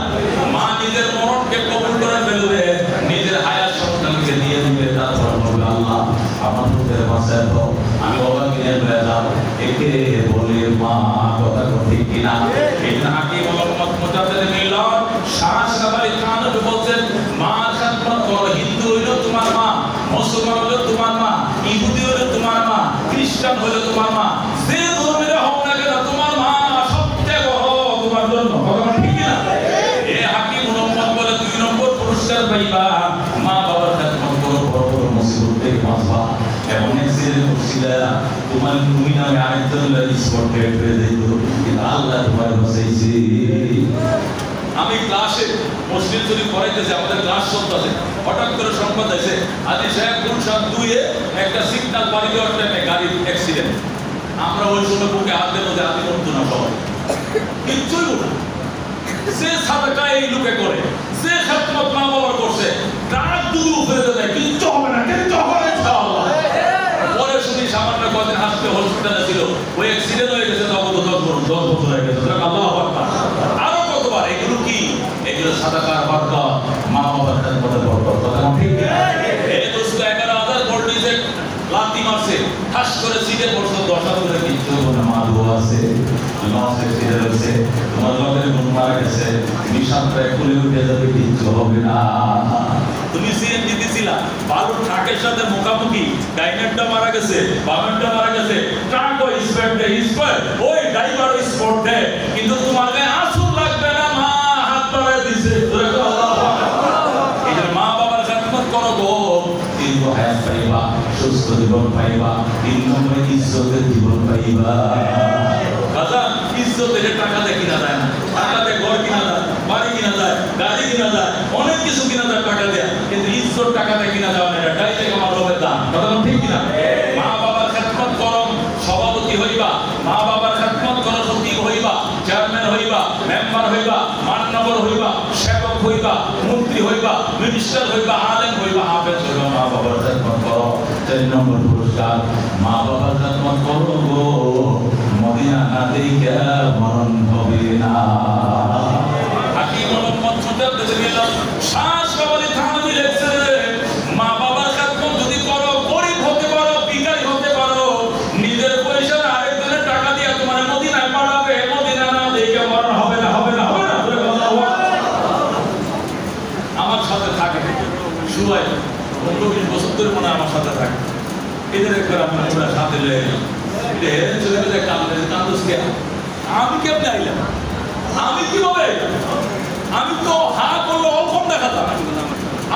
মা নিজের মরণকে কবুল করে ফেলবে, নিজের হায়াত সন্তানকে দিয়ে দিবে। তারপর বলবে, আল্লাহ আমার পুত্রের বাঁচায় দাও, আমি বাবা কিনে লয়ে দাও। একে বলে মা। কথা ঠিক কিনা? এই নাকি মোহাম্মদ মুজাদ্দিদ মিলাদ শাহসাবারি খান বলছেন, মা খেদমত করো। হিন্দু হইলো তোমার মা, মুসলমান হইলো তোমার মা, ইহুদি হইলো তোমার মা, খ্রিস্টান হইলো তোমার মা, যে ধর্মের হোক না কেন তোমার মা সবচেয়ে বড় তোমার জন্য। কথা ঠিক কিনা? এ হাকিম মোহাম্মদ বলে 2 নম্বর পুরস্কার পাইবা, মা বাবার খেদমত করো, বড় বড় মুসিবত থেকে বাঁচবা। এমন এক্সিডেন্ট করছিলা, তোমার তুমি নামে আরেকজন স্পট ডেট হয়ে যাইত, কিন্তু আল্লাহ তোমার বাঁচাইছে। আমি ক্লাসে মুসলিম শরীফ পড়াইতেছি, আমাদের ক্লাস চলতেছে, হঠাৎ করে সংবাদ আছে আদি সাহেব গুলশান 2 এ একটা সিগন্যাল পাড়ি দেওয়ার টাইমে গাড়ির অ্যাক্সিডেন্ট। আমরা ওই সময় বুকে হাত দেবো যে আদি করতো না, সবাই কিচ্ছুই না। সে সাদাকা এই লোকে করে, সে খেদমত মা বাবার করছে, ট্রাক দুধ উপরে দেয়, কিচ্ছু হবে না, কিচ্ছু হবে না ইনশাআল্লাহ। পরে শুনি সামান্য কদিন হাসতে হসপিটালে ছিল, ওই অ্যাক্সিডেন্ট হয়ে গেছে, তখন তো 10 বছর হয়ে গেছে। আল্লাহু আকবার। আরো কতবার এগুলো কি? এগুলো সাদাকার বরকত, মা বাবার খেদমতের বরকত। কথা ঠিক কিনা? এই দোস্ত 11,000 ভোল্টেজে লাথি মারছে, ঠাস করে সিটে পড়ছে, 10,000 করে কিচ্ছু হবে না। মা দোয়া আছে, লসে সিটে রয়েছে, তোমার লগের গুণ মারা গেছে, নিঃসন্তায় খুলে উঠে যাবে, কিচ্ছু হবে না। তুমি সিএনজি দিছিলা, বালুর ট্রাকের সাথে মুখামুখি, ডাইনারটা মারা গেছে, বামেরটা মারা গেছে, ট্রাক ওই স্পটে ওই ড্রাইভার ওই স্পটে, কিন্তু তোমার গায়ে আসল লাগবে না, মা হাত বাড়ায় দিছে। এই যে মা বাবার খেদমত করো গো, দীর্ঘ হায়াত পাইবা, সুস্থ জীবন পাইবা, 3 নম্বরে ইজ্জতের জীবন পাইবা। দাদা ইজ্জতের টাকা দিয়ে কিনা যায় না, টাকা দিয়ে ঘর কিনা যায়, বাড়ি কিনা যায়, গাড়ি কিনা যায়, অনেক কিছু কিনা যায় টাকা দিয়ে, কিন্তু ইজ্জত টাকা দিয়ে কিনা যাবে না। এটা ডাইরেক্ট আমার রবের দান। কথা ঠিক কিনা? মা বাবার খেদমত করো, সভাপতি হইবা, মা বাবার খেদমত করো, সচিব হইবা, চেয়ারম্যান হইবা, মেম্বার হইবা, মাননগর হইবা, সেবক হইবা, মন্ত্রী হইবা, মিনিস্টার হইবা, আলেম হইবা, হাফেজ হইবা, মা বাবার খেদমত করো। 4 নম্বর পুরস্কার, মা বাবার খেদমত করো গো, মদিনা না দেখে মরণ হবে না। হাকিম মোহাম্মদ মুজাদ্দিদ মিলাদ শাহসাবারি থানভী লেখছে, মা বাবার খেদমত যদি করো, গরিব হতে পারো, ভিখারি হতে পারো, নিজের পয়সার আরেকজনের টাকা দিয়ে তোমার মদিনায় পাঠাবে, মদিনা না দেখে মরণ হবে না, হবে না, হবে না। আমার সাথে থাকে সবাই 15-20 বছর ধরে মনে আমার সাথে থাকে। এদের একবার আমরা সাথে লয়ে গেলাম, আমি কেমনে আইলাম, আমি কিভাবে আইলাম? আমি তো হা করলে অল্পম দেখাতাম,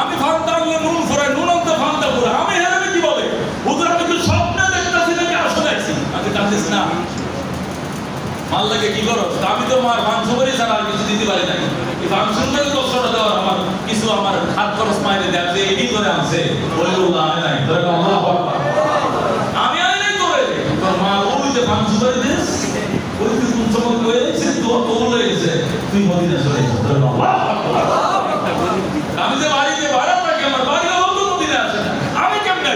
আমি ফান্তা আনলে নুন ফোরাই, নুন আনতে ফান্তা ফোরাই, আমি হেরাবে কিভাবে? হুজুর আমি কি স্বপ্নে দেখতেছি নাকি আসলে আইছি? আমি কাঁদিস না, মাল লাগে কি করো? আমি তো আমার ফাংশনারি ছাড়া আর কিছু দিতে পারি না। এই ফাংশনারি কষ্টটা দেওয়ার আমার কিছু আমার হাত খরচ মাইনে দেয়, যে এডি করে আনছে ওইগুলো আমি নাই, আমি আনি নাই করে তোর মা ওই যে ফাংশনারি দেশ ওই তুই কোন সময় হয়েছে তোর কবল হয়ে গেছে, তুই মদিনা চলে এসো। আমি যে বাড়িতে ভাড়া থাকি, আমার বাড়ি হলো তো মদিনা আসে না, আমি কেমন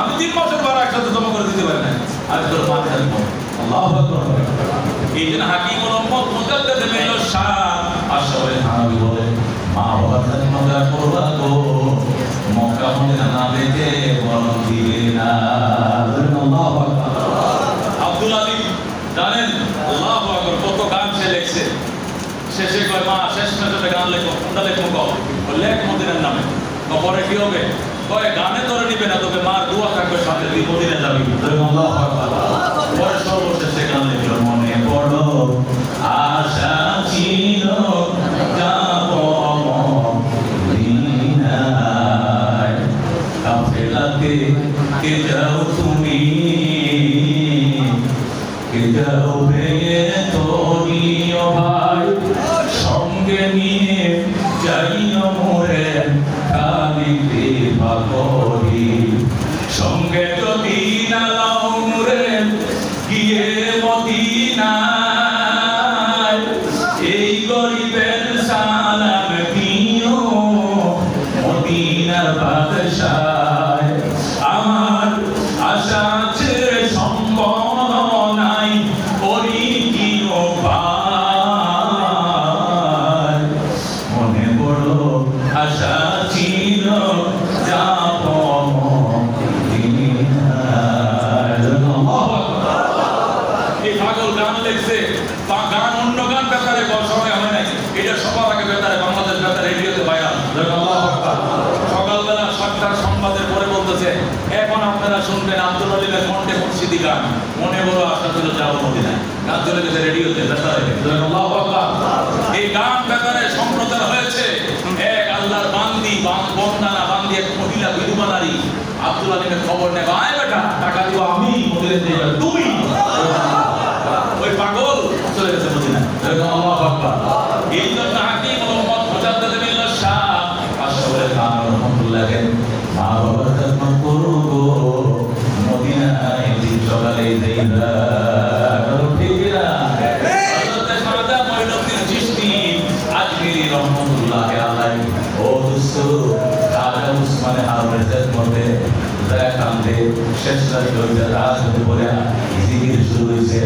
আমি 3 মাসের ভাড়া একসাথে জমা করে দিতে পারি না। আমি তোর মা খেলবো। আল্লাহু আকবার। এই জন্য হাকিম মোহাম্মদ মুজাদ্দিদ মিলাদ শাহ আশরাফুল থানভী বলে, মা বাবার খেদমত করবা গো মক্কা মদিনা না দেখে বরং দিবে না। আল্লাহু আকবার। আব্দুল আলী জানেন আল্লাহু আকবার কত গান সে লিখছে। শেষে কয় মা শেষ মেশাতে গান লেখো, কোনটা লেখো কও? লেখ মদিনার নামে। পরে কি হবে? কয় গানে তোরে নিবে না, তবে মার দোয়া থাকবে সাথে, তুই মদিনা যাবি। আল্লাহু আকবার। পরে সর্বশেষে গান লিখলো মনে পড়ো আশা ছিল যাব মদিনায়, কাফেলাতে কে যাও তুমি, কে যাও ভেঙে তোরিও ভাই, সঙ্গে নিয়ে যাইও মোরে কালিতে ভাগরি, সঙ্গে যদি না লাও মোরে গিয়ে মদিনায়, এই গরিবের সালাম দিও মদিনার বাদশাহ। আমার আশা ছেড়ে সম্ভব নাই, করি কি উপায়, মনে বড় আশা ছিল যাব মদিনায়। এই পাগল গান লিখছে, গান অন্য গান বেতারে সময় হয় নাই, এটা সবার আগে বেতারে বাংলাদেশ বেতারে রেডিওতে ভাইরাল। সকালবেলা ৭টার সংবাদের পরে বলতেছে এখন আপনারা শুনবেন আব্দুল আলীমের কণ্ঠে মুর্শিদি গান, মনে বড় আশা ছিল যাব মদিনায়। গান চলে গেছে রেডিওতে বেতারে। এই গান বেতারে সম্প্রচার হয়েছে। এক আল্লাহর বান্দি বন্দানা বান্দি এক মহিলা বিধবা নারী আব্দুল আলীমের খবর নেয়, আয় বেটা টাকা দিব আমি মদিনায় দিয়ে যাবে তুমি। ওই পাগল চলে গেছে মদিনায়। আল্লাহু আকবার। এই জন্য হাকিম মোহাম্মদ মুজাদ্দিদ বিল্লাহ শাহ আসলে খান রহমাতুল্লাহ মা বাবার খেদমত করো গো মদিনায় দিন সকালে যাইবা। ঠিক না? হযরত খাজা মঈনুদ্দিন চিশতি আজমিরি রহমাতুল্লাহ আলাইহি ও দোস্ত খাজা উসমানে হারুনের খেদমতে কান্দে শেষ রাতে রাত পরে জিকির শুরু হয়েছে।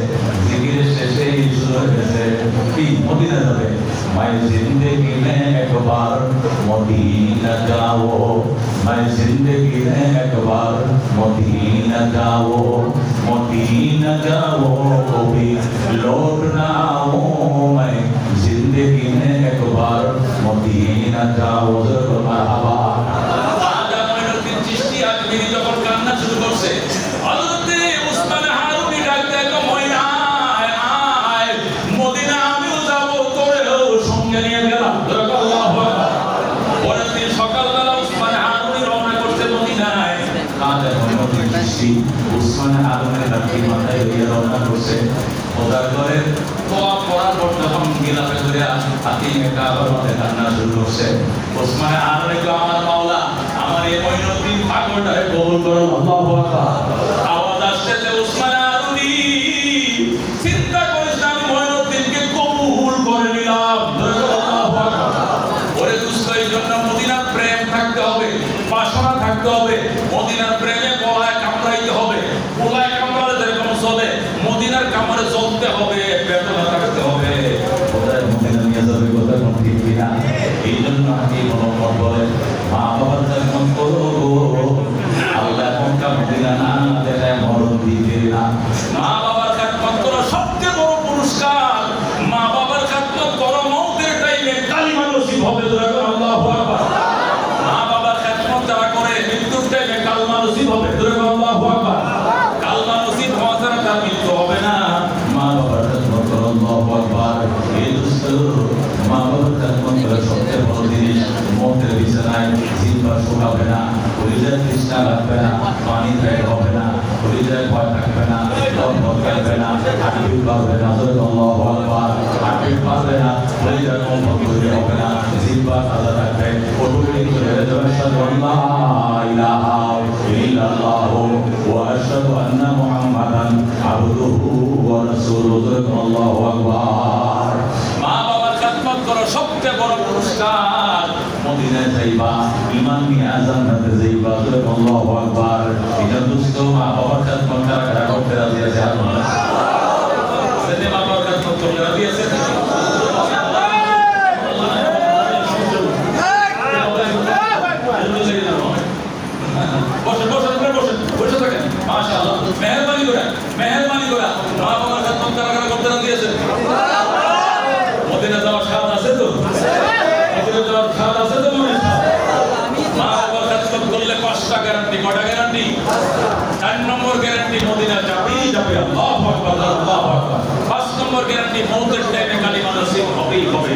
জিকিরের শেষে শুরু হয়ে গেছে কি মদিনা যাবে। मैं जिंदगी में एक बार मदीना जाओ, मैं जिंदगी में एक बार मदीना जाओ, मदीना जाओ कभी लौट ना आओ, मैं जिंदगी में एक बार मदीना जाओ। मरहबा। खाजा मঈনুদ্দিন চিশতি আজমিরি যখন কান্না শুরু করছে, হযরত উসমান হারুনি ডাক দেয় ময়না আয় মদিনা আমিও যাব, তোরেও সঙ্গে নিয়ে গেলাম। আল্লাহু আকবার। পরের দিন সকালবেলা উসমান হারুনি রওনা করছে মদিনায়। খাজা মঈনুদ্দিন চিশতি উসমান হারুনের লাঠি মাথায় দিয়ে রওনা করছে। খোদার ঘরে দোয়া পড়ার পর যখন গিলাফে ধরে হাতিমে কাবার মধ্যে কান্না শুরু করছে, উসমান হারুনি কো আমার মাওলা আমার এই মঈনুদ্দিন পাগলটারে কবুল করো। আল্লাহু আকবার। আওয়াজ আসছে উসমান হারুনি চিন্তা করিস না, আমি মঈনুদ্দিনকে কবুল করে নিলাম। আল্লাহু আকবার। ওরে দোস্ত এই জন্য মদিনার প্রেম থাকতে হবে, বাসনা থাকতে হবে, মদিনার প্রেমে গলায় কামড়াইতে হবে। গলায় কামড়ালে যেরকম চলে মদিনার কামড়ে চলতে হবে, বেদনা থাকতে হবে। কোথায় মদিনা নিয়ে যাবে কোথায় ঠিক কিনা। এই জন্য হাকিম মোহাম্মদ বলে মা বাবার খেদমত করো গো আল্লাহ মক্কা মদিনা না দেখায় মরণ দিবে না। মা বাবার খেদমত করো সবচেয়ে বড় পুরস্কার। মা বাবার খেদমত করো মওতের টাইমে কালিমা নসিব হবে। আল্লাহু আকবার। মা বাবার খেদমত যারা করে মৃত্যুর টাইমে কালিমা নসিব হবে। আল্লাহু আকবার। কালিমা নসিব হওয়া ছাড়া তার মৃত্যু হবে না। মা বাবার খেদমত করো। আল্লাহু আকবার। এই দোস্ত মা বাবার খেদমত করা সবচেয়ে বড় জিনিস। মৌতের বিছানায় জিহ্বা শুকাবে না, কলিজায় তৃষ্ণা লাগবে না, পানি পেট হবে না, কলিজায় ভয় থাকবে না, দম ভটকাবে না, হাঁটু পারবে না। আল্লাহু আকবার। হাঁটু পারবে না, কলিজায় কম্পন তৈরি হবে না, জিহ্বা তাজা থাকবে। অটোমেটিক চলে যাবে আল্লাহ ইলাহা ইল্লাল্লাহু ওয়া আশহাদু আন্না মুহাম্মাদান আবদুহু ওয়া রাসূলুহু। আল্লাহু আকবার। মা বাবার খেদমত করো সবচেয়ে বড় পুরস্কার। মদিনায় যাইবা ঈমান নিয়ে জান্নাতে যাইবা। আল্লাহু আকবার। এটা দোস্ত মা বাবার খেদমত কারা করতে রাজি আছে? আল্লাহ সেনে মা বাবার খেদমত করতে রাজি আছে। গ্যারান্টি, কটা গ্যারান্টি? 4 নম্বর গ্যারান্টি মদিনা যাবেই যাবে। আল্লাহু আকবার, আল্লাহু আকবার। 5 নম্বর গ্যারান্টি মওতের টাইমে কালিমা নসিব হবেই হবে।